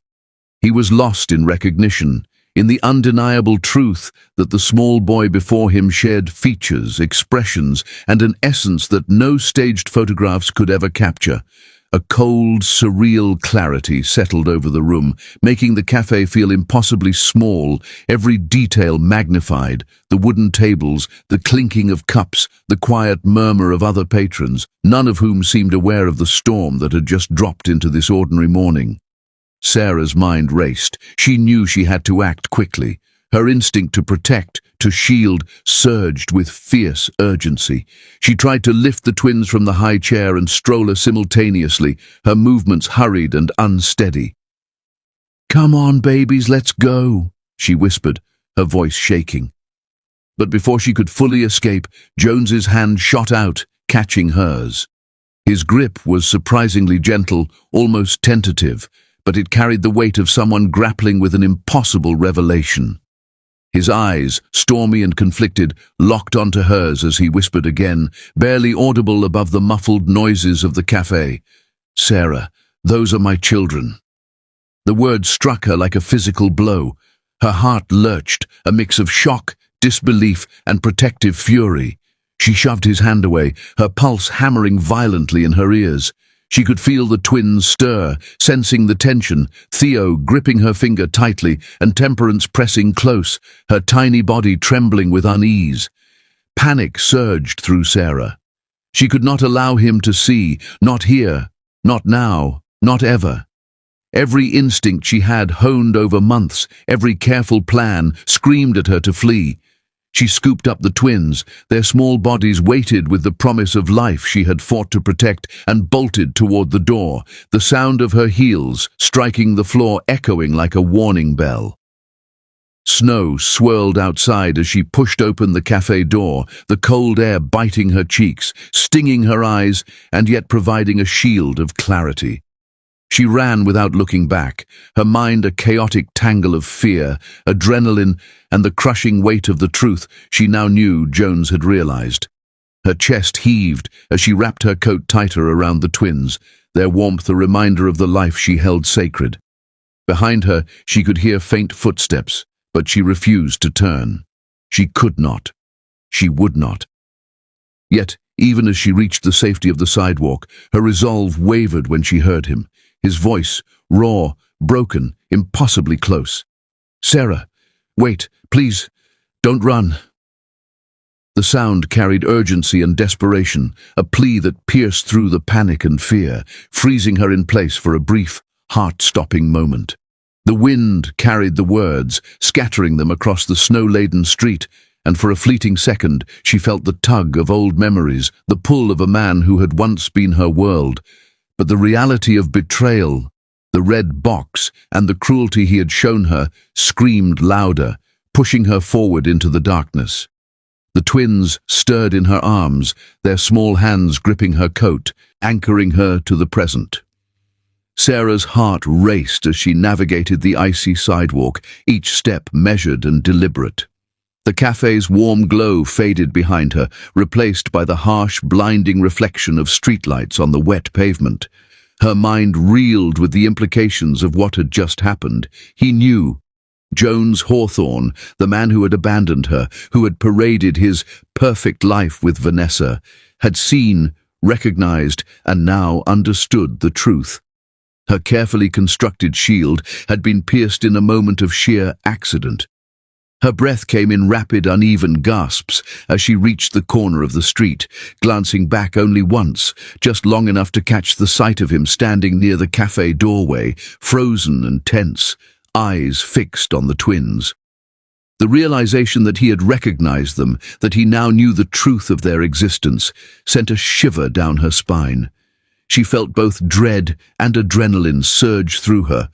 He was lost in recognition, in the undeniable truth that the small boy before him shared features, expressions, and an essence that no staged photographs could ever capture. A cold, surreal clarity settled over the room, making the cafe feel impossibly small, every detail magnified, the wooden tables, the clinking of cups, the quiet murmur of other patrons, none of whom seemed aware of the storm that had just dropped into this ordinary morning. Sarah's mind raced. She knew she had to act quickly. Her instinct to protect, to shield, surged with fierce urgency. She tried to lift the twins from the high chair and stroller simultaneously, her movements hurried and unsteady. "Come on, babies, let's go," she whispered, her voice shaking. But before she could fully escape, Jones's hand shot out, catching hers. His grip was surprisingly gentle, almost tentative, but it carried the weight of someone grappling with an impossible revelation. His eyes, stormy and conflicted, locked onto hers as he whispered again, barely audible above the muffled noises of the cafe. "Sarah, those are my children." The word struck her like a physical blow. Her heart lurched, a mix of shock, disbelief, and protective fury. She shoved his hand away, her pulse hammering violently in her ears. She could feel the twins stir, sensing the tension, Theo gripping her finger tightly and Temperance pressing close, her tiny body trembling with unease. Panic surged through Sarah. She could not allow him to see, not here, not now, not ever. Every instinct she had honed over months, every careful plan screamed at her to flee. She scooped up the twins, their small bodies weighted with the promise of life she had fought to protect, and bolted toward the door, the sound of her heels striking the floor echoing like a warning bell. Snow swirled outside as she pushed open the cafe door, the cold air biting her cheeks, stinging her eyes, and yet providing a shield of clarity. She ran without looking back, her mind a chaotic tangle of fear, adrenaline, and the crushing weight of the truth she now knew Jones had realized. Her chest heaved as she wrapped her coat tighter around the twins, their warmth a reminder of the life she held sacred. Behind her, she could hear faint footsteps, but she refused to turn. She could not. She would not. Yet, even as she reached the safety of the sidewalk, her resolve wavered when she heard him. His voice, raw, broken, impossibly close. "Sarah, wait, please, don't run." The sound carried urgency and desperation, a plea that pierced through the panic and fear, freezing her in place for a brief, heart-stopping moment. The wind carried the words, scattering them across the snow-laden street, and for a fleeting second she felt the tug of old memories, the pull of a man who had once been her world. But the reality of betrayal, the red box, and the cruelty he had shown her screamed louder, pushing her forward into the darkness. The twins stirred in her arms, their small hands gripping her coat, anchoring her to the present. Sarah's heart raced as she navigated the icy sidewalk, each step measured and deliberate. The cafe's warm glow faded behind her, replaced by the harsh, blinding reflection of streetlights on the wet pavement. Her mind reeled with the implications of what had just happened. He knew. Jones Hawthorne, the man who had abandoned her, who had paraded his perfect life with Vanessa, had seen, recognized, and now understood the truth. Her carefully constructed shield had been pierced in a moment of sheer accident. Her breath came in rapid, uneven gasps as she reached the corner of the street, glancing back only once, just long enough to catch the sight of him standing near the cafe doorway, frozen and tense, eyes fixed on the twins. The realization that he had recognized them, that he now knew the truth of their existence, sent a shiver down her spine. She felt both dread and adrenaline surge through her,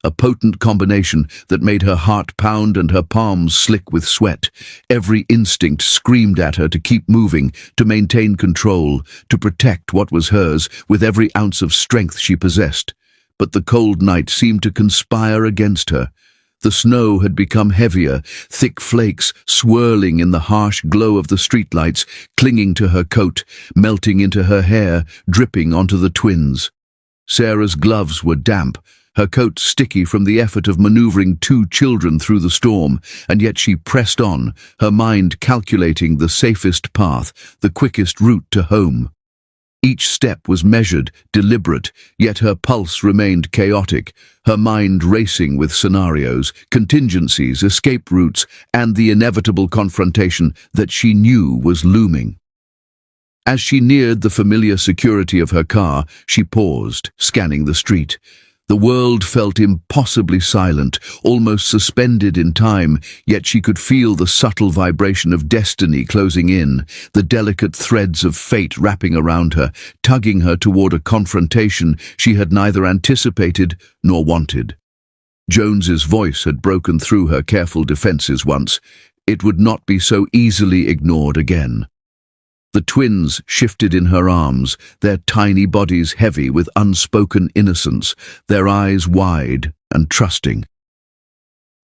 a potent combination that made her heart pound and her palms slick with sweat. Every instinct screamed at her to keep moving, to maintain control, to protect what was hers with every ounce of strength she possessed. But the cold night seemed to conspire against her. The snow had become heavier, thick flakes swirling in the harsh glow of the streetlights, clinging to her coat, melting into her hair, dripping onto the twins. Sarah's gloves were damp, her coat sticky from the effort of maneuvering two children through the storm, and yet she pressed on, her mind calculating the safest path, the quickest route to home. Each step was measured, deliberate, yet her pulse remained chaotic, her mind racing with scenarios, contingencies, escape routes, and the inevitable confrontation that she knew was looming. As she neared the familiar security of her car, she paused, scanning the street. The world felt impossibly silent, almost suspended in time, yet she could feel the subtle vibration of destiny closing in, the delicate threads of fate wrapping around her, tugging her toward a confrontation she had neither anticipated nor wanted. Jones's voice had broken through her careful defenses once. It would not be so easily ignored again. The twins shifted in her arms, their tiny bodies heavy with unspoken innocence, their eyes wide and trusting.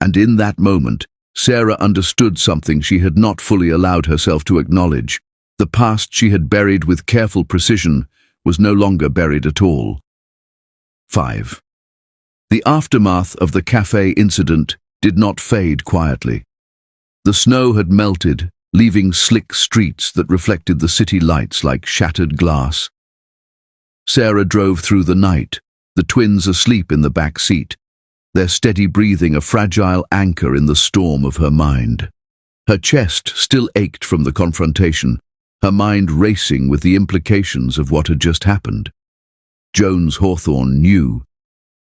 And in that moment, Sarah understood something she had not fully allowed herself to acknowledge. The past she had buried with careful precision was no longer buried at all. 5. The aftermath of the cafe incident did not fade quietly. The snow had melted, leaving slick streets that reflected the city lights like shattered glass. Sarah drove through the night, the twins asleep in the back seat, their steady breathing a fragile anchor in the storm of her mind. Her chest still ached from the confrontation, her mind racing with the implications of what had just happened. Jones Hawthorne knew.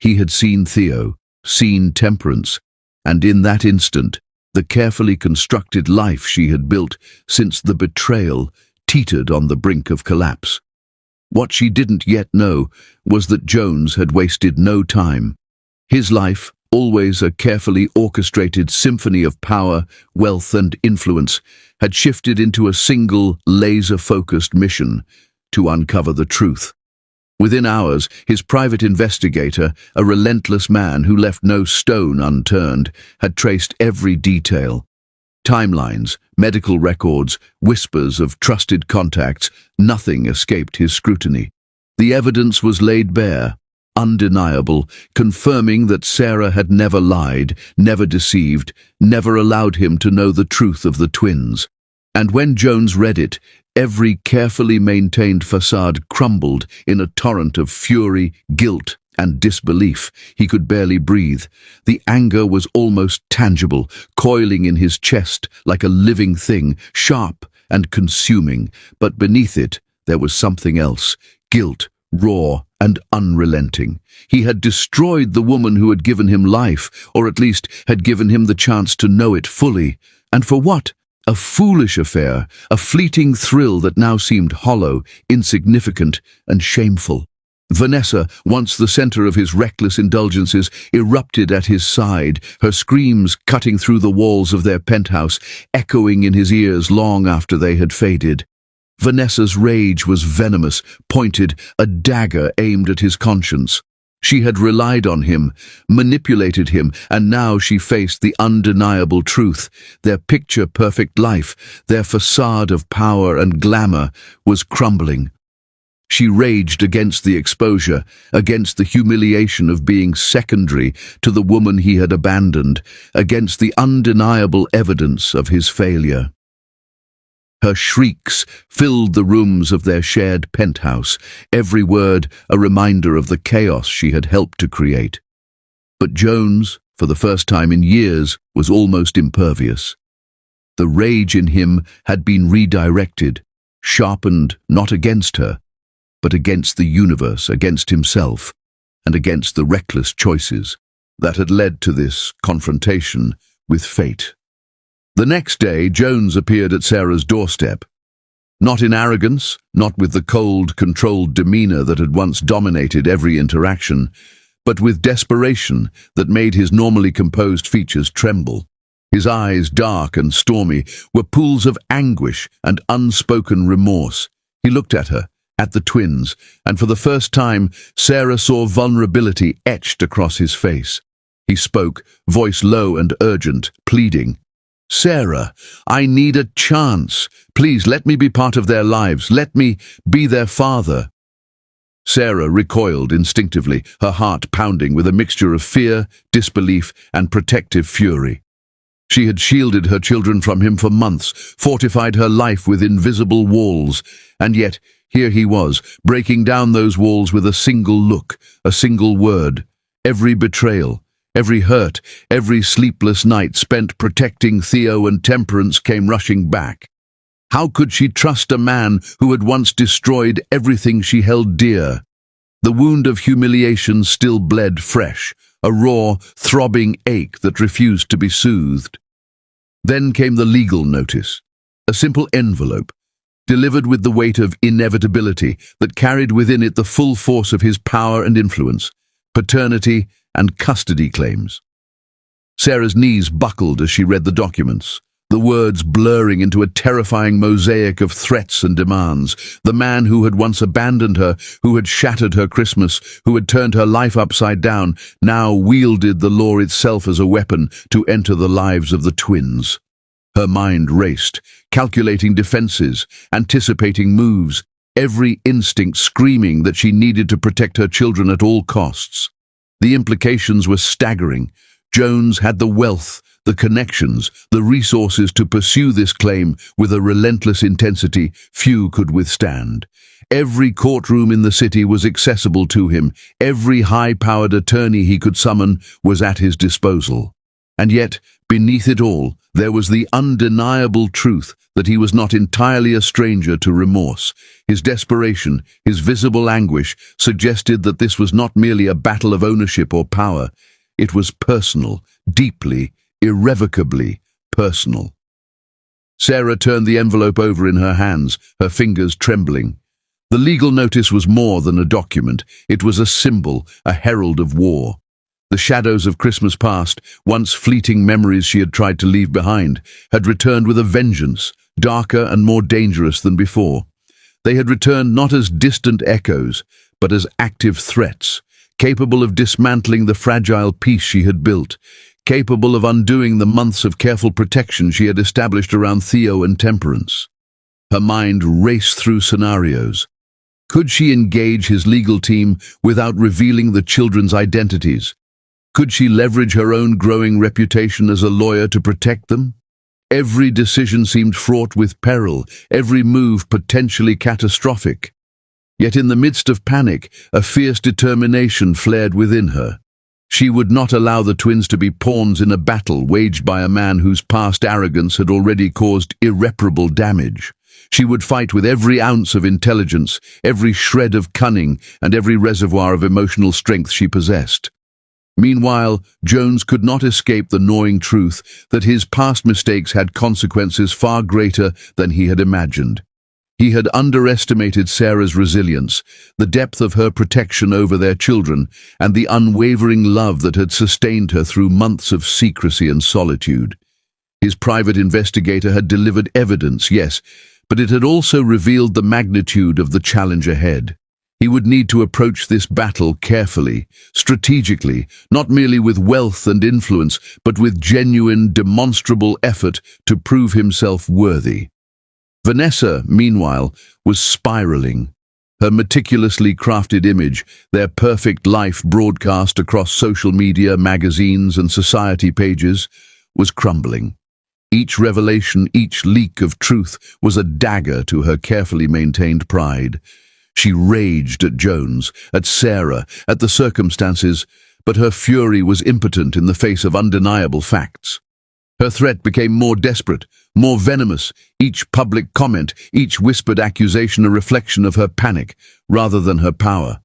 He had seen Theo, seen Temperance, and in that instant, the carefully constructed life she had built since the betrayal teetered on the brink of collapse. What she didn't yet know was that Jones had wasted no time. His life, always a carefully orchestrated symphony of power, wealth and influence, had shifted into a single, laser-focused mission to uncover the truth. Within hours, his private investigator, a relentless man who left no stone unturned, had traced every detail. Timelines, medical records, whispers of trusted contacts, nothing escaped his scrutiny. The evidence was laid bare, undeniable, confirming that Sarah had never lied, never deceived, never allowed him to know the truth of the twins. And when Jones read it, every carefully maintained facade crumbled in a torrent of fury, guilt, and disbelief. He could barely breathe. The anger was almost tangible, coiling in his chest like a living thing, sharp and consuming. But beneath it, there was something else, guilt, raw and unrelenting. He had destroyed the woman who had given him life, or at least had given him the chance to know it fully. And for what? A foolish affair, a fleeting thrill that now seemed hollow, insignificant, and shameful. Vanessa, once the center of his reckless indulgences, erupted at his side, her screams cutting through the walls of their penthouse, echoing in his ears long after they had faded. Vanessa's rage was venomous, pointed, a dagger aimed at his conscience. She had relied on him, manipulated him, and now she faced the undeniable truth. Their picture-perfect life, their facade of power and glamour, was crumbling. She raged against the exposure, against the humiliation of being secondary to the woman he had abandoned, against the undeniable evidence of his failure. Her shrieks filled the rooms of their shared penthouse, every word a reminder of the chaos she had helped to create. But Jones, for the first time in years, was almost impervious. The rage in him had been redirected, sharpened not against her, but against the universe, against himself, and against the reckless choices that had led to this confrontation with fate. The next day, Jones appeared at Sarah's doorstep. Not in arrogance, not with the cold, controlled demeanor that had once dominated every interaction, but with desperation that made his normally composed features tremble. His eyes, dark and stormy, were pools of anguish and unspoken remorse. He looked at her, at the twins, and for the first time, Sarah saw vulnerability etched across his face. He spoke, voice low and urgent, pleading. "Sarah, I need a chance. Please let me be part of their lives. Let me be their father." Sarah recoiled instinctively, her heart pounding with a mixture of fear, disbelief, and protective fury. She had shielded her children from him for months, fortified her life with invisible walls, and yet here he was, breaking down those walls with a single look, a single word. Every betrayal, every hurt, every sleepless night spent protecting Theo and Temperance came rushing back. How could she trust a man who had once destroyed everything she held dear? The wound of humiliation still bled fresh, a raw, throbbing ache that refused to be soothed. Then came the legal notice, a simple envelope, delivered with the weight of inevitability that carried within it the full force of his power and influence, paternity and custody claims. Sarah's knees buckled as she read the documents, the words blurring into a terrifying mosaic of threats and demands. The man who had once abandoned her, who had shattered her Christmas, who had turned her life upside down, now wielded the law itself as a weapon to enter the lives of the twins. Her mind raced, calculating defenses, anticipating moves, every instinct screaming that she needed to protect her children at all costs. The implications were staggering. Jones had the wealth, the connections, the resources to pursue this claim with a relentless intensity few could withstand. Every courtroom in the city was accessible to him. Every high-powered attorney he could summon was at his disposal. And yet, beneath it all, there was the undeniable truth that he was not entirely a stranger to remorse. His desperation, his visible anguish, suggested that this was not merely a battle of ownership or power. It was personal, deeply, irrevocably personal. Sarah turned the envelope over in her hands, her fingers trembling. The legal notice was more than a document. It was a symbol, a herald of war. The shadows of Christmas past, once fleeting memories she had tried to leave behind, had returned with a vengeance, darker and more dangerous than before. They had returned not as distant echoes, but as active threats, capable of dismantling the fragile peace she had built, capable of undoing the months of careful protection she had established around Theo and Temperance. Her mind raced through scenarios. Could she engage his legal team without revealing the children's identities? Could she leverage her own growing reputation as a lawyer to protect them? Every decision seemed fraught with peril, every move potentially catastrophic. Yet in the midst of panic, a fierce determination flared within her. She would not allow the twins to be pawns in a battle waged by a man whose past arrogance had already caused irreparable damage. She would fight with every ounce of intelligence, every shred of cunning, and every reservoir of emotional strength she possessed. Meanwhile, Jones could not escape the gnawing truth that his past mistakes had consequences far greater than he had imagined. He had underestimated Sarah's resilience, the depth of her protection over their children, and the unwavering love that had sustained her through months of secrecy and solitude. His private investigator had delivered evidence, yes, but it had also revealed the magnitude of the challenge ahead. He would need to approach this battle carefully, strategically, not merely with wealth and influence, but with genuine, demonstrable effort to prove himself worthy. Vanessa, meanwhile, was spiraling. Her meticulously crafted image, their perfect life broadcast across social media, magazines, and society pages, was crumbling. Each revelation, each leak of truth was a dagger to her carefully maintained pride. She raged at Jones, at Sarah, at the circumstances, but her fury was impotent in the face of undeniable facts. Her threat became more desperate, more venomous, each public comment, each whispered accusation a reflection of her panic rather than her power.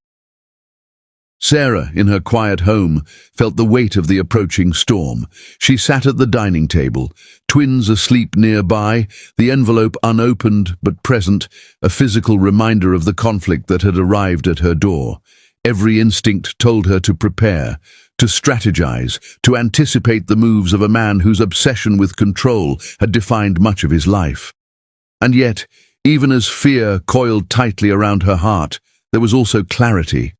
Sarah, in her quiet home, felt the weight of the approaching storm. She sat at the dining table, twins asleep nearby, the envelope unopened but present, a physical reminder of the conflict that had arrived at her door. Every instinct told her to prepare, to strategize, to anticipate the moves of a man whose obsession with control had defined much of his life. And yet, even as fear coiled tightly around her heart, there was also clarity.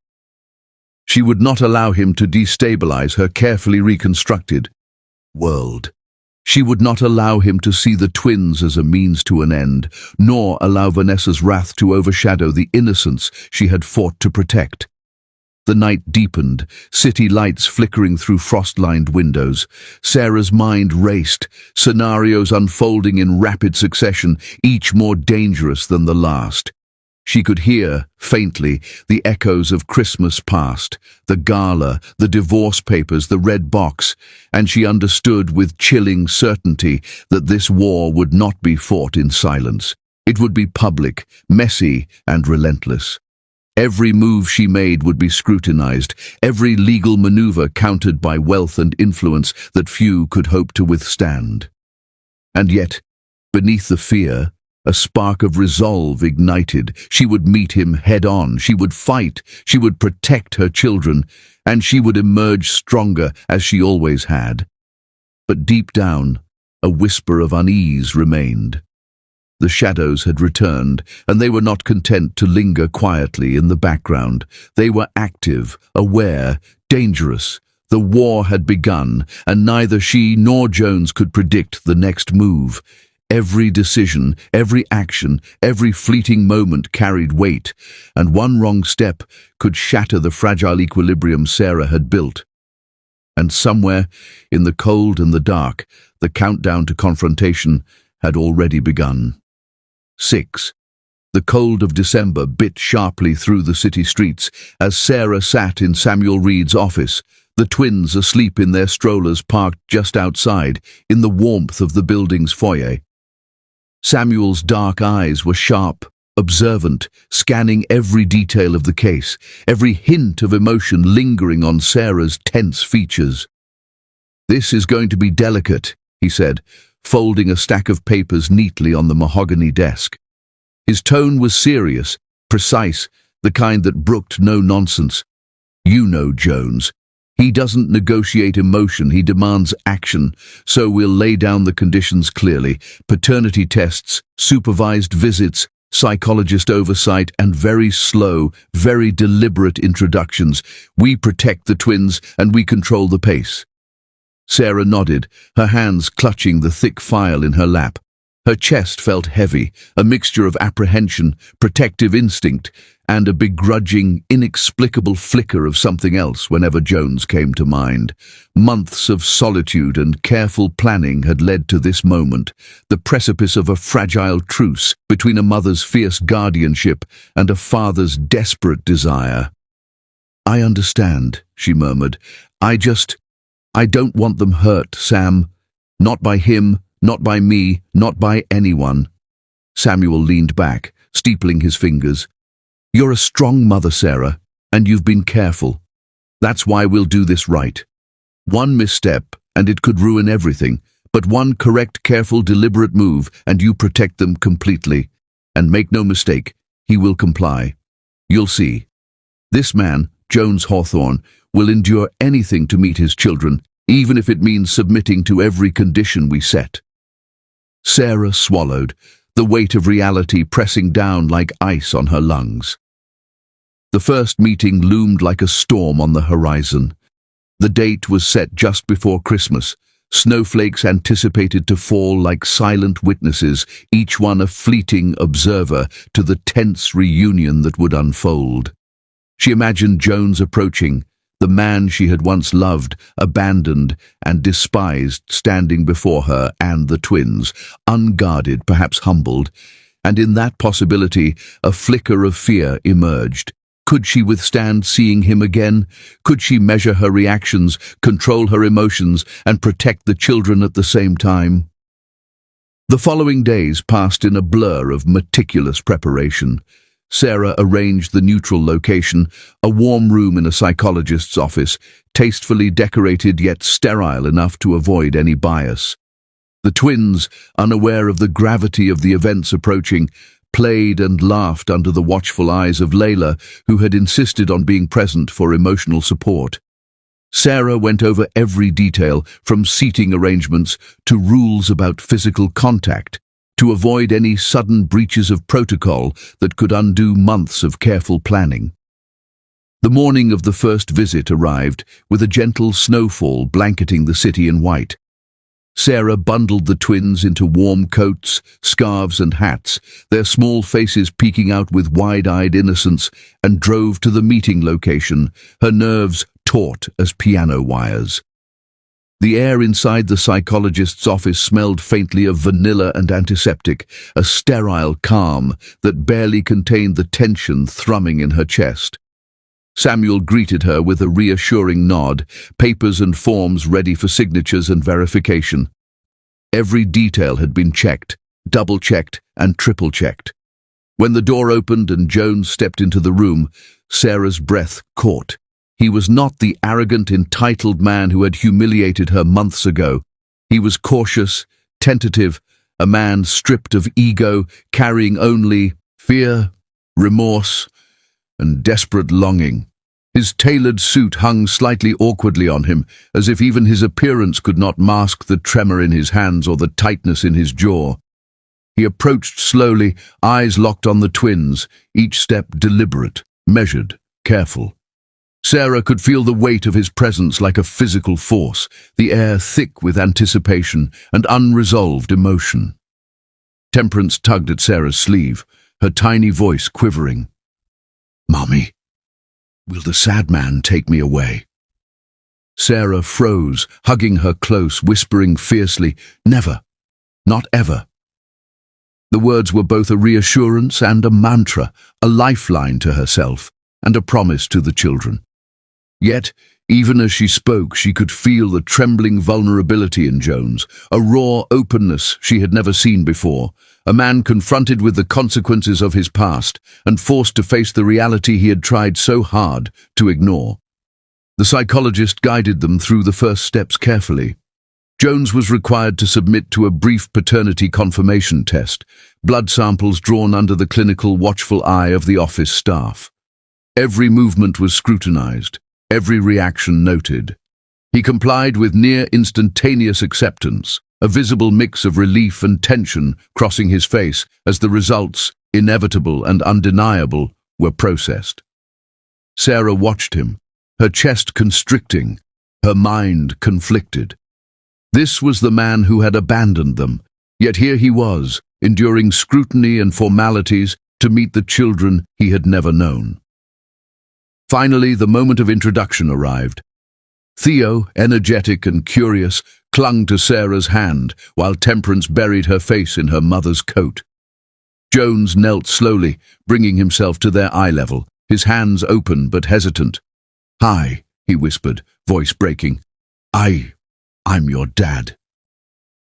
She would not allow him to destabilize her carefully reconstructed world. She would not allow him to see the twins as a means to an end, nor allow Vanessa's wrath to overshadow the innocence she had fought to protect. The night deepened, city lights flickering through frost-lined windows. Sarah's mind raced, scenarios unfolding in rapid succession, each more dangerous than the last. She could hear, faintly, the echoes of Christmas past, the gala, the divorce papers, the red box, and she understood with chilling certainty that this war would not be fought in silence. It would be public, messy, and relentless. Every move she made would be scrutinized, every legal maneuver countered by wealth and influence that few could hope to withstand. And yet, beneath the fear, a spark of resolve ignited. She would meet him head-on, she would fight, she would protect her children, and she would emerge stronger as she always had. But deep down, a whisper of unease remained. The shadows had returned, and they were not content to linger quietly in the background. They were active, aware, dangerous. The war had begun, and neither she nor Jones could predict the next move. Every decision, every action, every fleeting moment carried weight, and one wrong step could shatter the fragile equilibrium Sarah had built. And somewhere, in the cold and the dark, the countdown to confrontation had already begun. 6. The cold of December bit sharply through the city streets as Sarah sat in Samuel Reed's office, the twins asleep in their strollers parked just outside, in the warmth of the building's foyer. Samuel's dark eyes were sharp, observant, scanning every detail of the case, every hint of emotion lingering on Sarah's tense features. "This is going to be delicate," he said, folding a stack of papers neatly on the mahogany desk. His tone was serious, precise, the kind that brooked no nonsense. "You know Jones. He doesn't negotiate emotion, he demands action, so we'll lay down the conditions clearly: paternity tests, supervised visits, psychologist oversight, and very slow, very deliberate introductions. We protect the twins and we control the pace." Sarah nodded, her hands clutching the thick file in her lap. Her chest felt heavy, a mixture of apprehension, protective instinct, and a begrudging, inexplicable flicker of something else whenever Jones came to mind. Months of solitude and careful planning had led to this moment, the precipice of a fragile truce between a mother's fierce guardianship and a father's desperate desire. "I understand," she murmured. I don't want them hurt, Sam. Not by him, not by me, not by anyone." Samuel leaned back, steepling his fingers. "You're a strong mother, Sarah, and you've been careful. That's why we'll do this right. One misstep, and it could ruin everything, but one correct, careful, deliberate move, and you protect them completely. And make no mistake, he will comply. You'll see. This man, Jones Hawthorne, will endure anything to meet his children, even if it means submitting to every condition we set." Sarah swallowed, the weight of reality pressing down like ice on her lungs. The first meeting loomed like a storm on the horizon. The date was set just before Christmas. Snowflakes anticipated to fall like silent witnesses, each one a fleeting observer to the tense reunion that would unfold. She imagined Jones approaching, the man she had once loved, abandoned, and despised, standing before her and the twins, unguarded, perhaps humbled, and in that possibility a flicker of fear emerged. Could she withstand seeing him again? Could she measure her reactions, control her emotions, and protect the children at the same time? The following days passed in a blur of meticulous preparation. Sarah arranged the neutral location, a warm room in a psychologist's office, tastefully decorated yet sterile enough to avoid any bias. The twins, unaware of the gravity of the events approaching, played and laughed under the watchful eyes of Layla, who had insisted on being present for emotional support. Sarah went over every detail, from seating arrangements to rules about physical contact, to avoid any sudden breaches of protocol that could undo months of careful planning. The morning of the first visit arrived, with a gentle snowfall blanketing the city in white. Sarah bundled the twins into warm coats, scarves and hats, their small faces peeking out with wide-eyed innocence, and drove to the meeting location, her nerves taut as piano wires. The air inside the psychologist's office smelled faintly of vanilla and antiseptic, a sterile calm that barely contained the tension thrumming in her chest. Samuel greeted her with a reassuring nod, papers and forms ready for signatures and verification. Every detail had been checked, double-checked and triple-checked. When the door opened and Jones stepped into the room, Sarah's breath caught. He was not the arrogant, entitled man who had humiliated her months ago. He was cautious, tentative, a man stripped of ego, carrying only fear, remorse, and desperate longing. His tailored suit hung slightly awkwardly on him, as if even his appearance could not mask the tremor in his hands or the tightness in his jaw. He approached slowly, eyes locked on the twins, each step deliberate, measured, careful. Sarah could feel the weight of his presence like a physical force, the air thick with anticipation and unresolved emotion. Temperance tugged at Sarah's sleeve, her tiny voice quivering. "Mommy, will the sad man take me away?" Sarah froze, hugging her close, whispering fiercely, "Never, not ever." The words were both a reassurance and a mantra, a lifeline to herself, and a promise to the children. Yet, even as she spoke, she could feel the trembling vulnerability in Jones, a raw openness she had never seen before, a man confronted with the consequences of his past and forced to face the reality he had tried so hard to ignore. The psychologist guided them through the first steps carefully. Jones was required to submit to a brief paternity confirmation test, blood samples drawn under the clinical watchful eye of the office staff. Every movement was scrutinized, every reaction noted. He complied with near instantaneous acceptance, a visible mix of relief and tension crossing his face as the results, inevitable and undeniable, were processed. Sarah watched him, her chest constricting, her mind conflicted. This was the man who had abandoned them, yet here he was, enduring scrutiny and formalities to meet the children he had never known. Finally, the moment of introduction arrived. Theo, energetic and curious, clung to Sarah's hand, while Temperance buried her face in her mother's coat. Jones knelt slowly, bringing himself to their eye level, his hands open but hesitant. "Hi," he whispered, voice breaking. I'm your dad."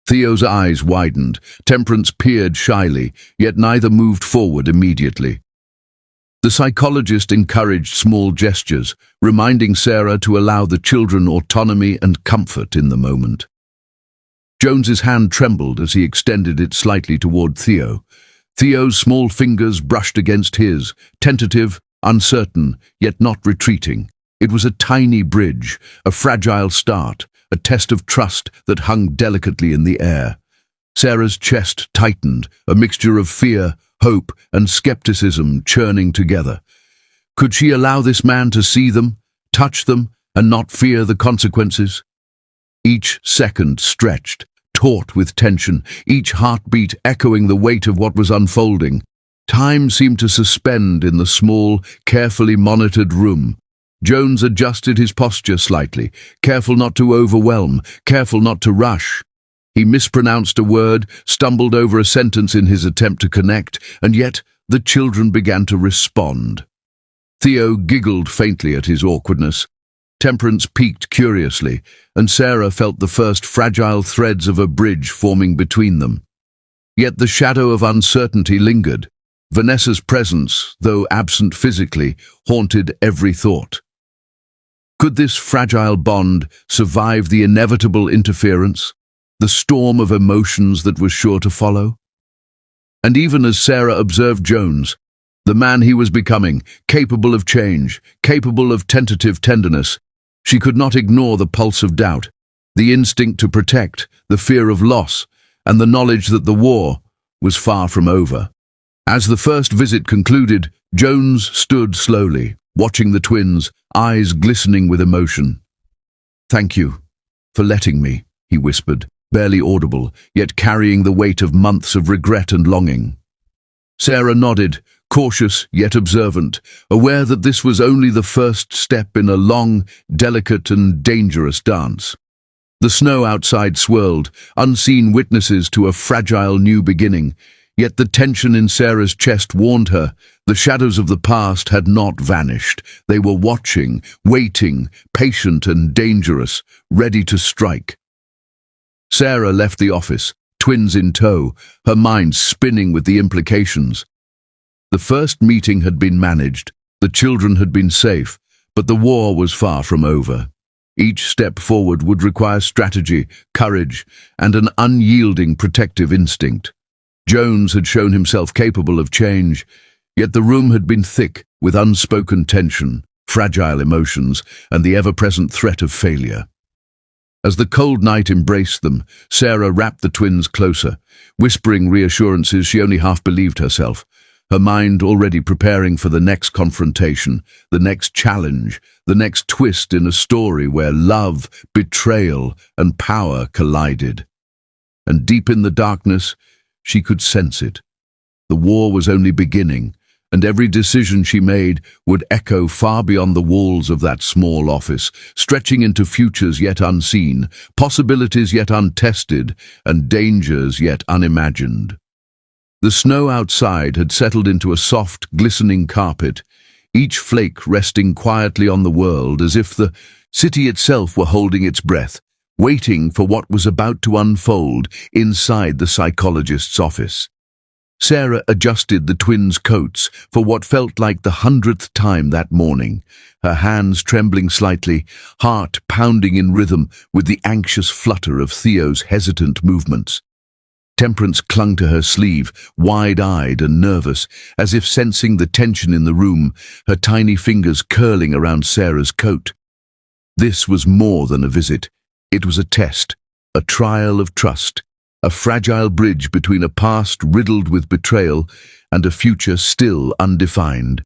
Theo's eyes widened. Temperance peered shyly, yet neither moved forward immediately. The psychologist encouraged small gestures, reminding Sarah to allow the children autonomy and comfort in the moment. Jones's hand trembled as he extended it slightly toward Theo. Theo's small fingers brushed against his, tentative, uncertain, yet not retreating. It was a tiny bridge, a fragile start, a test of trust that hung delicately in the air. Sarah's chest tightened, a mixture of fear, hope, and skepticism churning together. Could she allow this man to see them, touch them, and not fear the consequences? Each second stretched, taut with tension, each heartbeat echoing the weight of what was unfolding. Time seemed to suspend in the small, carefully monitored room. Jones adjusted his posture slightly, careful not to overwhelm, careful not to rush. He mispronounced a word, stumbled over a sentence in his attempt to connect, and yet the children began to respond. Theo giggled faintly at his awkwardness. Temperance peeked curiously, and Sarah felt the first fragile threads of a bridge forming between them. Yet the shadow of uncertainty lingered. Vanessa's presence, though absent physically, haunted every thought. Could this fragile bond survive the inevitable interference, the storm of emotions that was sure to follow? And even as Sarah observed Jones, the man he was becoming, capable of change, capable of tentative tenderness, she could not ignore the pulse of doubt, the instinct to protect, the fear of loss, and the knowledge that the war was far from over. As the first visit concluded, Jones stood slowly, watching the twins, eyes glistening with emotion. "Thank you for letting me," he whispered, barely audible, yet carrying the weight of months of regret and longing. Sarah nodded, cautious yet observant, aware that this was only the first step in a long, delicate and dangerous dance. The snow outside swirled, unseen witnesses to a fragile new beginning, yet the tension in Sarah's chest warned her the shadows of the past had not vanished. They were watching, waiting, patient and dangerous, ready to strike. Sarah left the office, twins in tow, her mind spinning with the implications. The first meeting had been managed, the children had been safe, but the war was far from over. Each step forward would require strategy, courage, and an unyielding protective instinct. Jones had shown himself capable of change, yet the room had been thick with unspoken tension, fragile emotions, and the ever-present threat of failure. As the cold night embraced them, Sarah wrapped the twins closer, whispering reassurances she only half believed herself, her mind already preparing for the next confrontation, the next challenge, the next twist in a story where love, betrayal, and power collided. And deep in the darkness, she could sense it. The war was only beginning, and every decision she made would echo far beyond the walls of that small office, stretching into futures yet unseen, possibilities yet untested, and dangers yet unimagined. The snow outside had settled into a soft, glistening carpet, each flake resting quietly on the world as if the city itself were holding its breath, waiting for what was about to unfold inside the psychologist's office. Sarah adjusted the twins' coats for what felt like the 100th time that morning, her hands trembling slightly, heart pounding in rhythm with the anxious flutter of Theo's hesitant movements. Temperance clung to her sleeve, wide-eyed and nervous, as if sensing the tension in the room, her tiny fingers curling around Sarah's coat. This was more than a visit. It was a test, a trial of trust, a fragile bridge between a past riddled with betrayal and a future still undefined.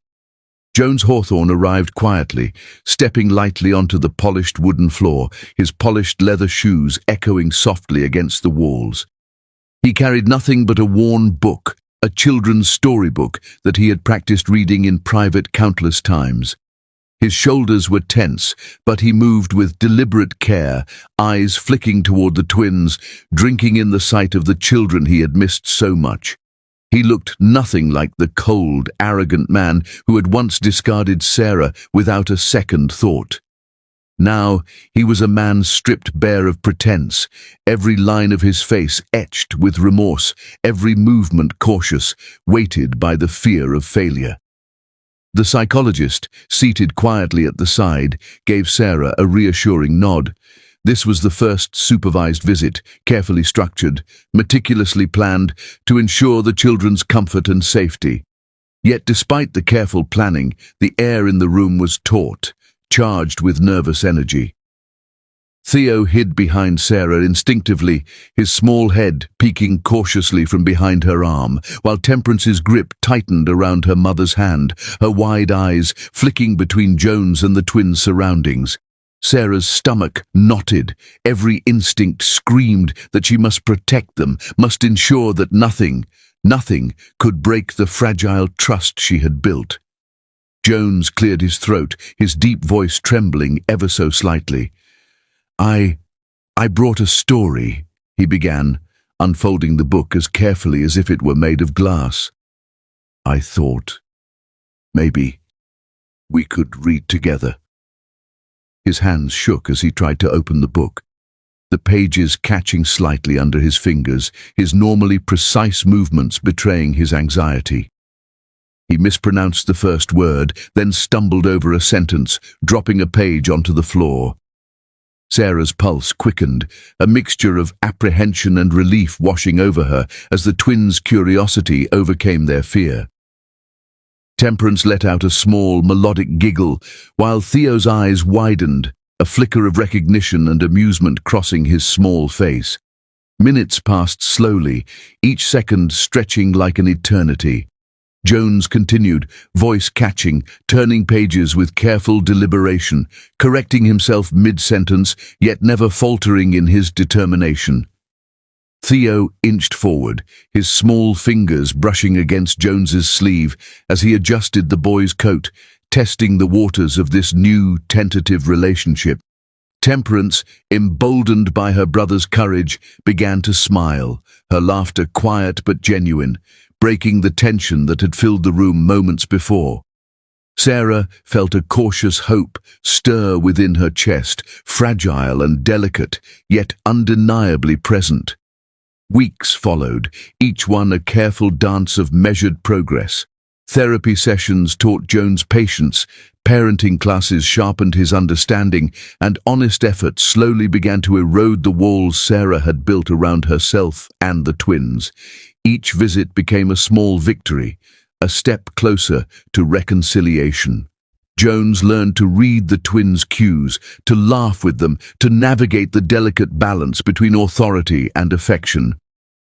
Jones Hawthorne arrived quietly, stepping lightly onto the polished wooden floor, his polished leather shoes echoing softly against the walls. He carried nothing but a worn book, a children's storybook that he had practiced reading in private countless times. His shoulders were tense, but he moved with deliberate care, eyes flicking toward the twins, drinking in the sight of the children he had missed so much. He looked nothing like the cold, arrogant man who had once discarded Sarah without a second thought. Now he was a man stripped bare of pretense, every line of his face etched with remorse, every movement cautious, weighted by the fear of failure. The psychologist, seated quietly at the side, gave Sarah a reassuring nod. This was the first supervised visit, carefully structured, meticulously planned, to ensure the children's comfort and safety. Yet despite the careful planning, the air in the room was taut, charged with nervous energy. Theo hid behind Sarah instinctively, his small head peeking cautiously from behind her arm, while Temperance's grip tightened around her mother's hand, her wide eyes flicking between Jones and the twins' surroundings. Sarah's stomach knotted, every instinct screamed that she must protect them, must ensure that nothing could break the fragile trust she had built. Jones cleared his throat, his deep voice trembling ever so slightly. I brought a story, he began, unfolding the book as carefully as if it were made of glass. I thought maybe we could read together. His hands shook as he tried to open the book, the pages catching slightly under his fingers, his normally precise movements betraying his anxiety. He mispronounced the first word, then stumbled over a sentence, dropping a page onto the floor. Sarah's pulse quickened, a mixture of apprehension and relief washing over her as the twins' curiosity overcame their fear. Temperance let out a small, melodic giggle, while Theo's eyes widened, a flicker of recognition and amusement crossing his small face. Minutes passed slowly, each second stretching like an eternity. Jones continued, voice catching, turning pages with careful deliberation, correcting himself mid-sentence, yet never faltering in his determination. Theo inched forward, his small fingers brushing against Jones's sleeve as he adjusted the boy's coat, testing the waters of this new, tentative relationship. Temperance, emboldened by her brother's courage, began to smile, her laughter quiet but genuine, breaking the tension that had filled the room moments before. Sarah felt a cautious hope stir within her chest, fragile and delicate, yet undeniably present. Weeks followed, each one a careful dance of measured progress. Therapy sessions taught Jones patience, parenting classes sharpened his understanding, and honest effort slowly began to erode the walls Sarah had built around herself and the twins. Each visit became a small victory, a step closer to reconciliation. Jones learned to read the twins' cues, to laugh with them, to navigate the delicate balance between authority and affection.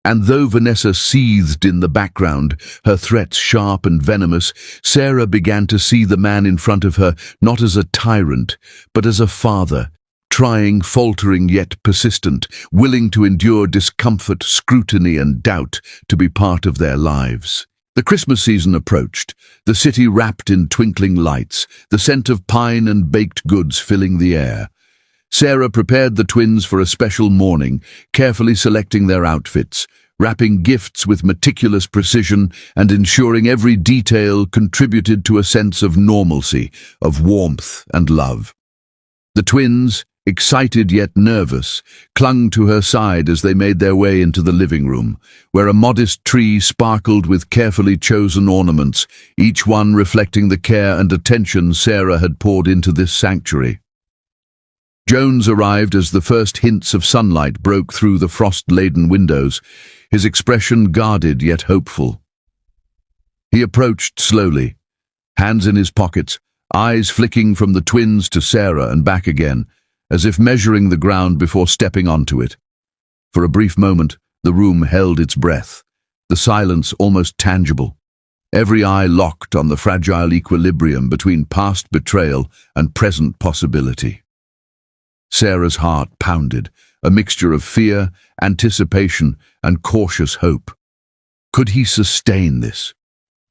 And though Vanessa seethed in the background, her threats sharp and venomous, Sarah began to see the man in front of her not as a tyrant, but as a father, trying, faltering yet persistent, willing to endure discomfort, scrutiny and doubt to be part of their lives. The Christmas season approached, the city wrapped in twinkling lights, the scent of pine and baked goods filling the air. Sarah prepared the twins for a special morning, carefully selecting their outfits, wrapping gifts with meticulous precision and ensuring every detail contributed to a sense of normalcy, of warmth and love. The twins, excited yet nervous, clung to her side as they made their way into the living room, where a modest tree sparkled with carefully chosen ornaments, each one reflecting the care and attention Sarah had poured into this sanctuary. Jones arrived as the first hints of sunlight broke through the frost-laden windows, his expression guarded yet hopeful. He approached slowly, hands in his pockets, eyes flicking from the twins to Sarah and back again, as if measuring the ground before stepping onto it. For a brief moment, the room held its breath, the silence almost tangible, every eye locked on the fragile equilibrium between past betrayal and present possibility. Sarah's heart pounded, a mixture of fear, anticipation, and cautious hope. Could he sustain this?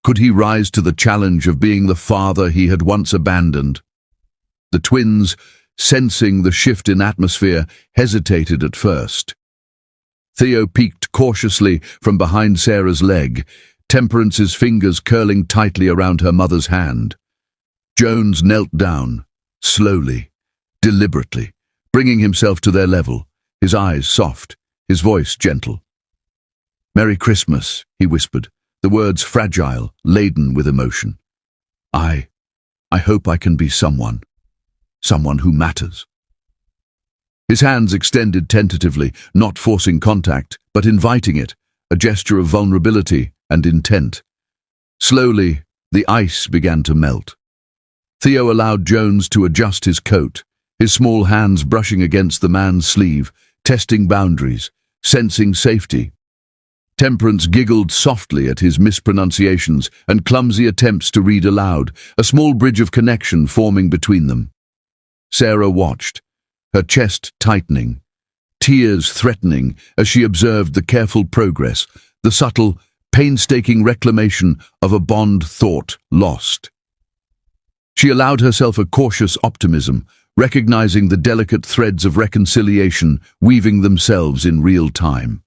Could he rise to the challenge of being the father he had once abandoned? The twins, sensing the shift in atmosphere, hesitated at first. Theo peeked cautiously from behind Sarah's leg, Temperance's fingers curling tightly around her mother's hand. Jones knelt down, slowly, deliberately, bringing himself to their level, his eyes soft, his voice gentle. "Merry Christmas," he whispered, the words fragile, laden with emotion. I hope I can be someone who matters." His hands extended tentatively, not forcing contact, but inviting it, a gesture of vulnerability and intent. Slowly, the ice began to melt. Theo allowed Jones to adjust his coat, his small hands brushing against the man's sleeve, testing boundaries, sensing safety. Temperance giggled softly at his mispronunciations and clumsy attempts to read aloud, a small bridge of connection forming between them. Sarah watched, her chest tightening, tears threatening as she observed the careful progress, the subtle, painstaking reclamation of a bond thought lost. She allowed herself a cautious optimism, recognizing the delicate threads of reconciliation weaving themselves in real time.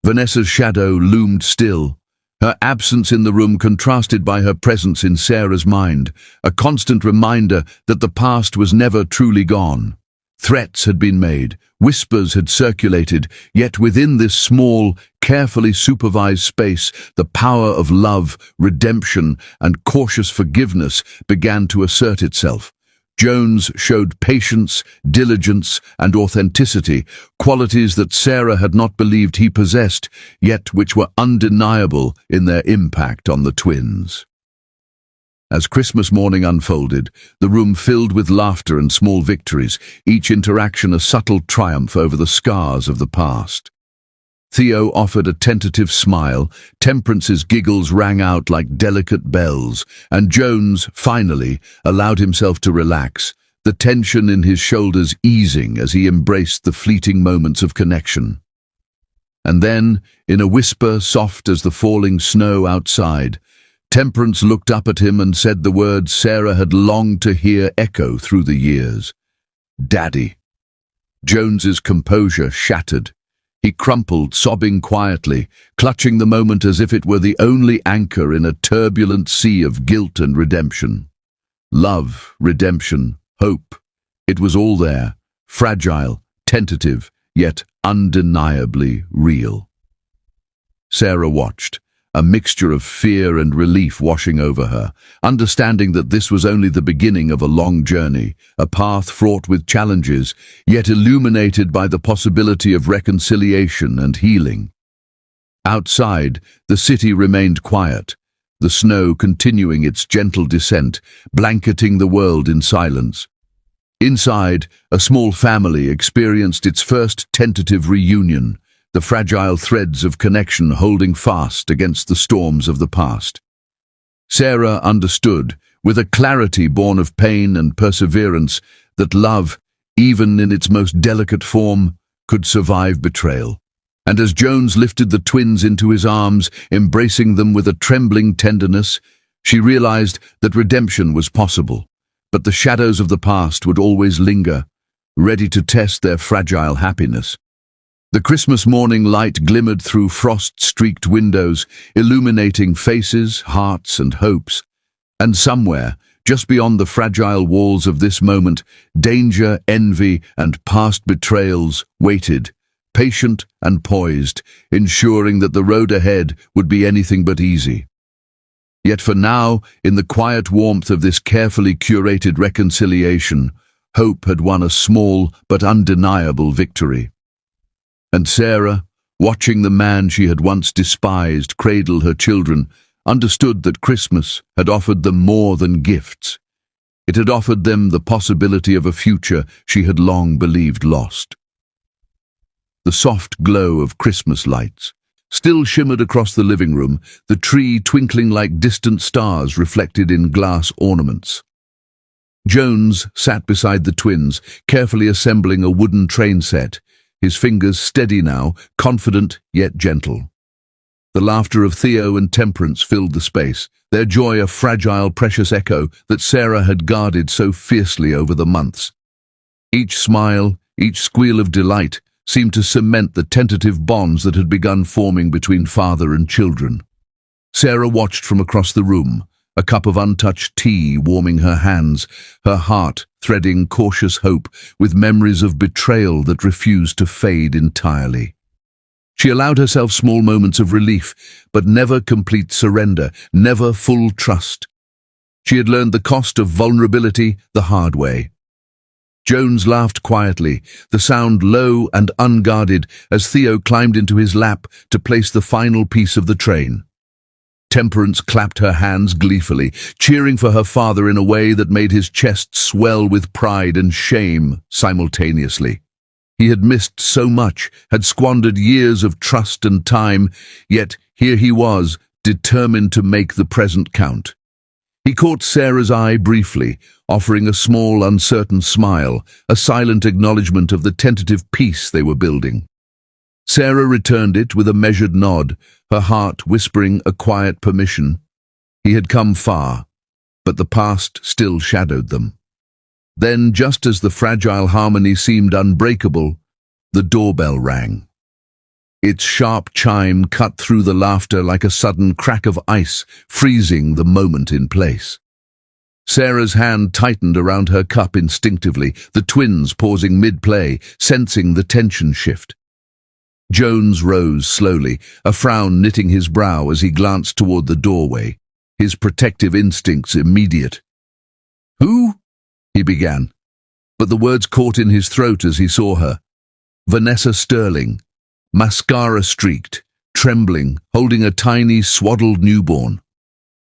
Vanessa's shadow loomed still, her absence in the room contrasted by her presence in Sarah's mind, a constant reminder that the past was never truly gone. Threats had been made, whispers had circulated, yet within this small, carefully supervised space, the power of love, redemption, and cautious forgiveness began to assert itself. Jones showed patience, diligence, and authenticity, qualities that Sarah had not believed he possessed, yet which were undeniable in their impact on the twins. As Christmas morning unfolded, the room filled with laughter and small victories, each interaction a subtle triumph over the scars of the past. Theo offered a tentative smile, Temperance's giggles rang out like delicate bells, and Jones, finally, allowed himself to relax, the tension in his shoulders easing as he embraced the fleeting moments of connection. And then, in a whisper soft as the falling snow outside, Temperance looked up at him and said the words Sarah had longed to hear echo through the years. "Daddy." Jones's composure shattered. He crumpled, sobbing quietly, clutching the moment as if it were the only anchor in a turbulent sea of guilt and redemption. Love, redemption, hope. It was all there, fragile, tentative, yet undeniably real. Sarah watched, a mixture of fear and relief washing over her, understanding that this was only the beginning of a long journey, a path fraught with challenges, yet illuminated by the possibility of reconciliation and healing. Outside, the city remained quiet, the snow continuing its gentle descent, blanketing the world in silence. Inside, a small family experienced its first tentative reunion, the fragile threads of connection holding fast against the storms of the past. Sarah understood, with a clarity born of pain and perseverance, that love, even in its most delicate form, could survive betrayal. And as Jones lifted the twins into his arms, embracing them with a trembling tenderness, she realized that redemption was possible, but the shadows of the past would always linger, ready to test their fragile happiness. The Christmas morning light glimmered through frost-streaked windows, illuminating faces, hearts, and hopes. And somewhere, just beyond the fragile walls of this moment, danger, envy, and past betrayals waited, patient and poised, ensuring that the road ahead would be anything but easy. Yet for now, in the quiet warmth of this carefully curated reconciliation, hope had won a small but undeniable victory. And Sarah, watching the man she had once despised cradle her children, understood that Christmas had offered them more than gifts. It had offered them the possibility of a future she had long believed lost. The soft glow of Christmas lights still shimmered across the living room, the tree twinkling like distant stars reflected in glass ornaments. Jones sat beside the twins, carefully assembling a wooden train set, his fingers steady now, confident yet gentle. The laughter of Theo and Temperance filled the space, their joy a fragile, precious echo that Sarah had guarded so fiercely over the months. Each smile, each squeal of delight, seemed to cement the tentative bonds that had begun forming between father and children. Sarah watched from across the room, a cup of untouched tea warming her hands, her heart threading cautious hope with memories of betrayal that refused to fade entirely. She allowed herself small moments of relief, but never complete surrender, never full trust. She had learned the cost of vulnerability the hard way. Jones laughed quietly, the sound low and unguarded as Theo climbed into his lap to place the final piece of the train. Temperance clapped her hands gleefully, cheering for her father in a way that made his chest swell with pride and shame simultaneously. He had missed so much, had squandered years of trust and time, yet here he was, determined to make the present count. He caught Sarah's eye briefly, offering a small, uncertain smile, a silent acknowledgement of the tentative peace they were building. Sarah returned it with a measured nod, her heart whispering a quiet permission. He had come far, but the past still shadowed them. Then, just as the fragile harmony seemed unbreakable, the doorbell rang. Its sharp chime cut through the laughter like a sudden crack of ice, freezing the moment in place. Sarah's hand tightened around her cup instinctively, the twins pausing mid-play, sensing the tension shift. Jones rose slowly, a frown knitting his brow as he glanced toward the doorway, his protective instincts immediate. "Who?" he began, but the words caught in his throat as he saw her. Vanessa Sterling, mascara-streaked, trembling, holding a tiny, swaddled newborn.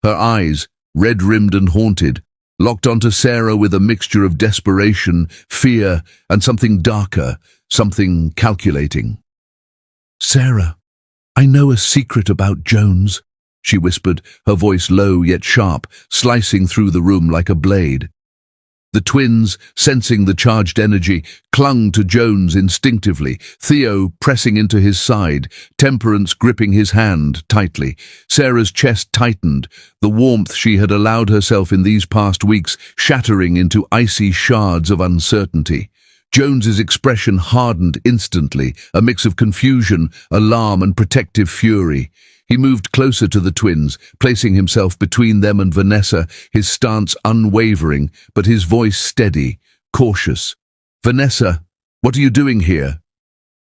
Her eyes, red-rimmed and haunted, locked onto Sarah with a mixture of desperation, fear, and something darker, something calculating. "Sarah, I know a secret about Jones," she whispered, her voice low yet sharp, slicing through the room like a blade. The twins, sensing the charged energy, clung to Jones instinctively, Theo pressing into his side, Temperance gripping his hand tightly. Sarah's chest tightened, the warmth she had allowed herself in these past weeks shattering into icy shards of uncertainty. Jones's expression hardened instantly, a mix of confusion, alarm, and protective fury. He moved closer to the twins, placing himself between them and Vanessa, his stance unwavering, but his voice steady, cautious. "Vanessa, what are you doing here?"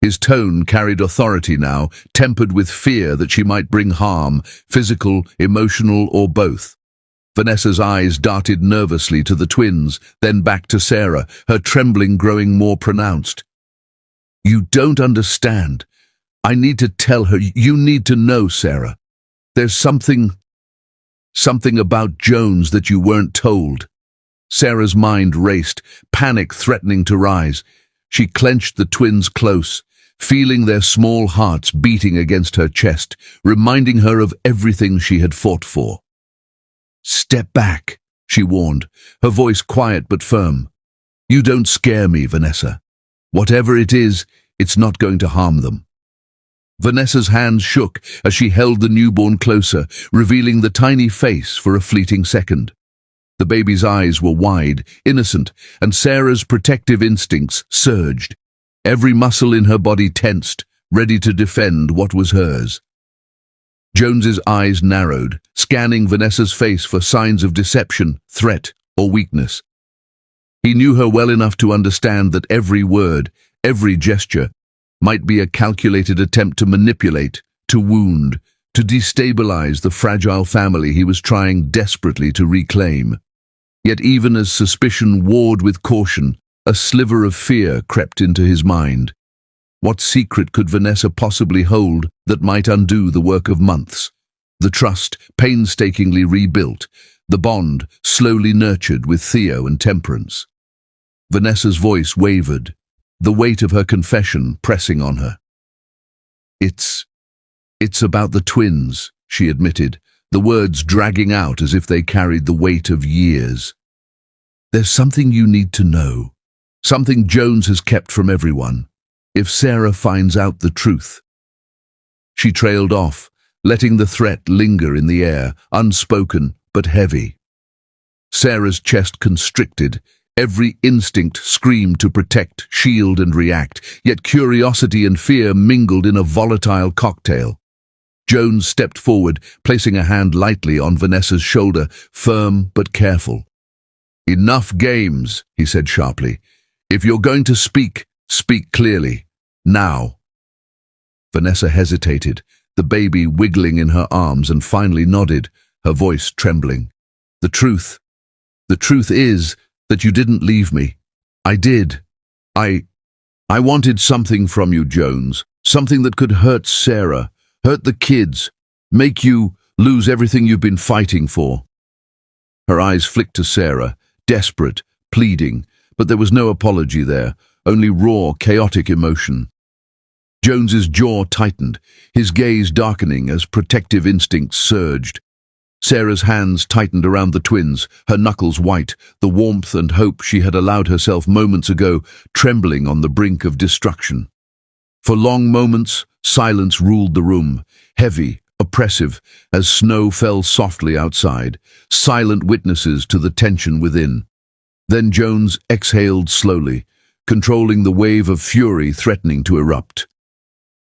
His tone carried authority now, tempered with fear that she might bring harm, physical, emotional, or both. Vanessa's eyes darted nervously to the twins, then back to Sarah, her trembling growing more pronounced. "You don't understand. I need to tell her. You need to know, Sarah. There's something about Jones that you weren't told." Sarah's mind raced, panic threatening to rise. She clenched the twins close, feeling their small hearts beating against her chest, reminding her of everything she had fought for. "Step back," she warned, her voice quiet but firm. "You don't scare me, Vanessa. Whatever it is, it's not going to harm them." Vanessa's hands shook as she held the newborn closer, revealing the tiny face for a fleeting second. The baby's eyes were wide, innocent, and Sarah's protective instincts surged. Every muscle in her body tensed, ready to defend what was hers. Jones's eyes narrowed, scanning Vanessa's face for signs of deception, threat, or weakness. He knew her well enough to understand that every word, every gesture, might be a calculated attempt to manipulate, to wound, to destabilize the fragile family he was trying desperately to reclaim. Yet even as suspicion warred with caution, a sliver of fear crept into his mind. What secret could Vanessa possibly hold that might undo the work of months? The trust painstakingly rebuilt, the bond slowly nurtured with Theo and Temperance. Vanessa's voice wavered, the weight of her confession pressing on her. It's about the twins, she admitted, the words dragging out as if they carried the weight of years. There's something you need to know, something Jones has kept from everyone. If Sarah finds out the truth. She trailed off, letting the threat linger in the air, unspoken but heavy. Sarah's chest constricted, every instinct screamed to protect, shield and react, yet curiosity and fear mingled in a volatile cocktail. Jones stepped forward, placing a hand lightly on Vanessa's shoulder, firm but careful. "Enough games," he said sharply. "If you're going to speak, speak clearly. Now." Vanessa hesitated, the baby wiggling in her arms, and finally nodded, her voice trembling. The truth is that you didn't leave me. I did. I wanted something from you, Jones, something that could hurt Sarah, hurt the kids, make you lose everything you've been fighting for." Her eyes flicked to Sarah, desperate, pleading, but there was no apology there, only raw, chaotic emotion. Jones's jaw tightened, his gaze darkening as protective instincts surged. Sarah's hands tightened around the twins, her knuckles white, the warmth and hope she had allowed herself moments ago trembling on the brink of destruction. For long moments, silence ruled the room, heavy, oppressive, as snow fell softly outside, silent witnesses to the tension within. Then Jones exhaled slowly, controlling the wave of fury threatening to erupt.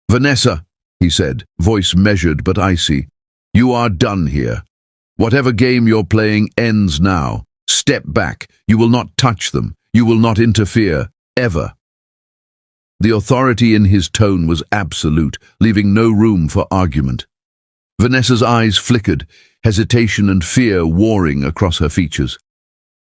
"Vanessa," he said, voice measured but icy, "you are done here. Whatever game you're playing ends now. Step back. You will not touch them. You will not interfere. Ever." The authority in his tone was absolute, leaving no room for argument. Vanessa's eyes flickered, hesitation and fear warring across her features.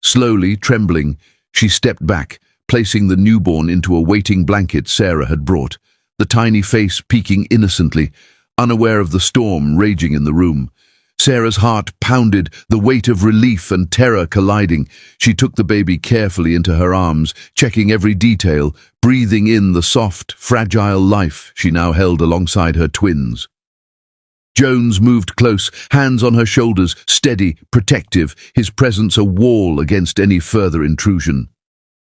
Slowly, trembling, she stepped back, placing the newborn into a waiting blanket Sarah had brought, the tiny face peeking innocently, unaware of the storm raging in the room. Sarah's heart pounded, the weight of relief and terror colliding. She took the baby carefully into her arms, checking every detail, breathing in the soft, fragile life she now held alongside her twins. Jones moved close, hands on her shoulders, steady, protective, his presence a wall against any further intrusion.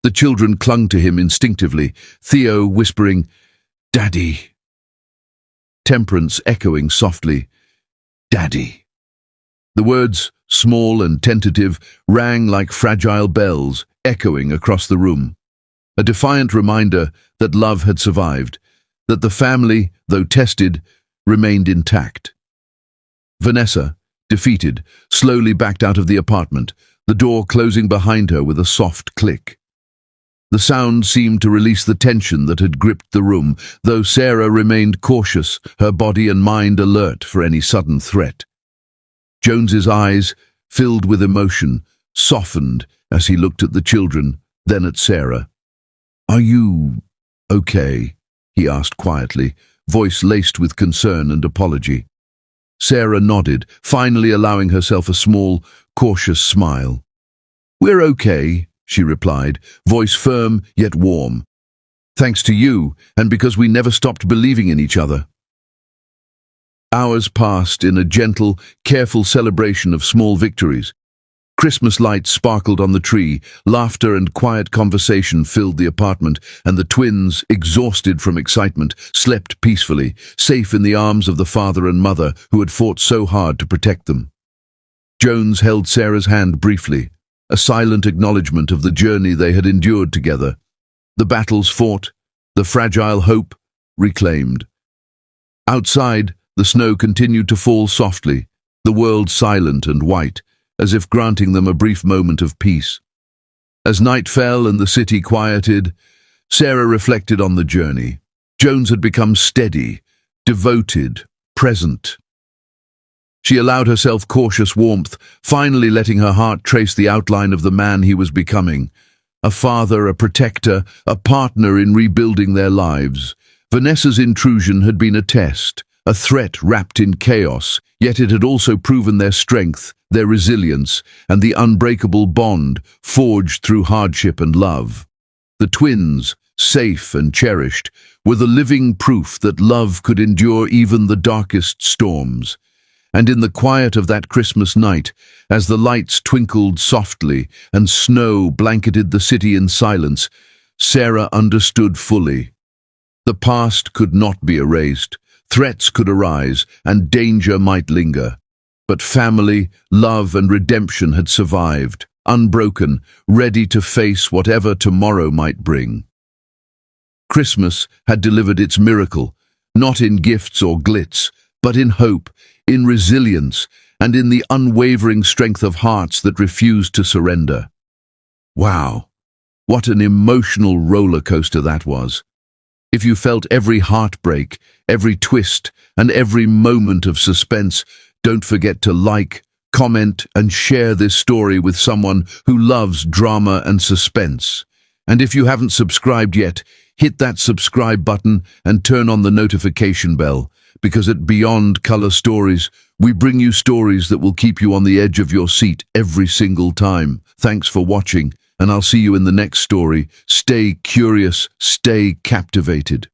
The children clung to him instinctively, Theo whispering, "Daddy." Temperance echoing softly, "Daddy." The words, small and tentative, rang like fragile bells, echoing across the room. A defiant reminder that love had survived, that the family, though tested, remained intact. Vanessa, defeated, slowly backed out of the apartment, the door closing behind her with a soft click. The sound seemed to release the tension that had gripped the room, though Sarah remained cautious, her body and mind alert for any sudden threat. Jones's eyes, filled with emotion, softened as he looked at the children, then at Sarah. "Are you okay?" he asked quietly, voice laced with concern and apology. Sarah nodded, finally allowing herself a small, cautious smile. "We're okay," she replied, voice firm yet warm. "Thanks to you, and because we never stopped believing in each other." Hours passed in a gentle, careful celebration of small victories. Christmas lights sparkled on the tree, laughter and quiet conversation filled the apartment, and the twins, exhausted from excitement, slept peacefully, safe in the arms of the father and mother who had fought so hard to protect them. Jones held Sarah's hand briefly, a silent acknowledgement of the journey they had endured together. The battles fought, the fragile hope reclaimed. Outside, the snow continued to fall softly, the world silent and white, as if granting them a brief moment of peace. As night fell and the city quieted, Sarah reflected on the journey. Jones had become steady, devoted, present. She allowed herself cautious warmth, finally letting her heart trace the outline of the man he was becoming. A father, a protector, a partner in rebuilding their lives. Vanessa's intrusion had been a test, a threat wrapped in chaos, yet it had also proven their strength, their resilience, and the unbreakable bond forged through hardship and love. The twins, safe and cherished, were the living proof that love could endure even the darkest storms. And in the quiet of that Christmas night, as the lights twinkled softly and snow blanketed the city in silence, Sarah understood fully. The past could not be erased. Threats could arise, and danger might linger. But family, love, and redemption had survived, unbroken, ready to face whatever tomorrow might bring. Christmas had delivered its miracle, not in gifts or glitz, but in hope, in resilience, and in the unwavering strength of hearts that refused to surrender. Wow, what an emotional roller coaster that was. If you felt every heartbreak, every twist, and every moment of suspense, don't forget to like, comment, and share this story with someone who loves drama and suspense. And if you haven't subscribed yet, hit that subscribe button and turn on the notification bell, because at Beyond Color Stories, we bring you stories that will keep you on the edge of your seat every single time. Thanks for watching, and I'll see you in the next story. Stay curious, stay captivated.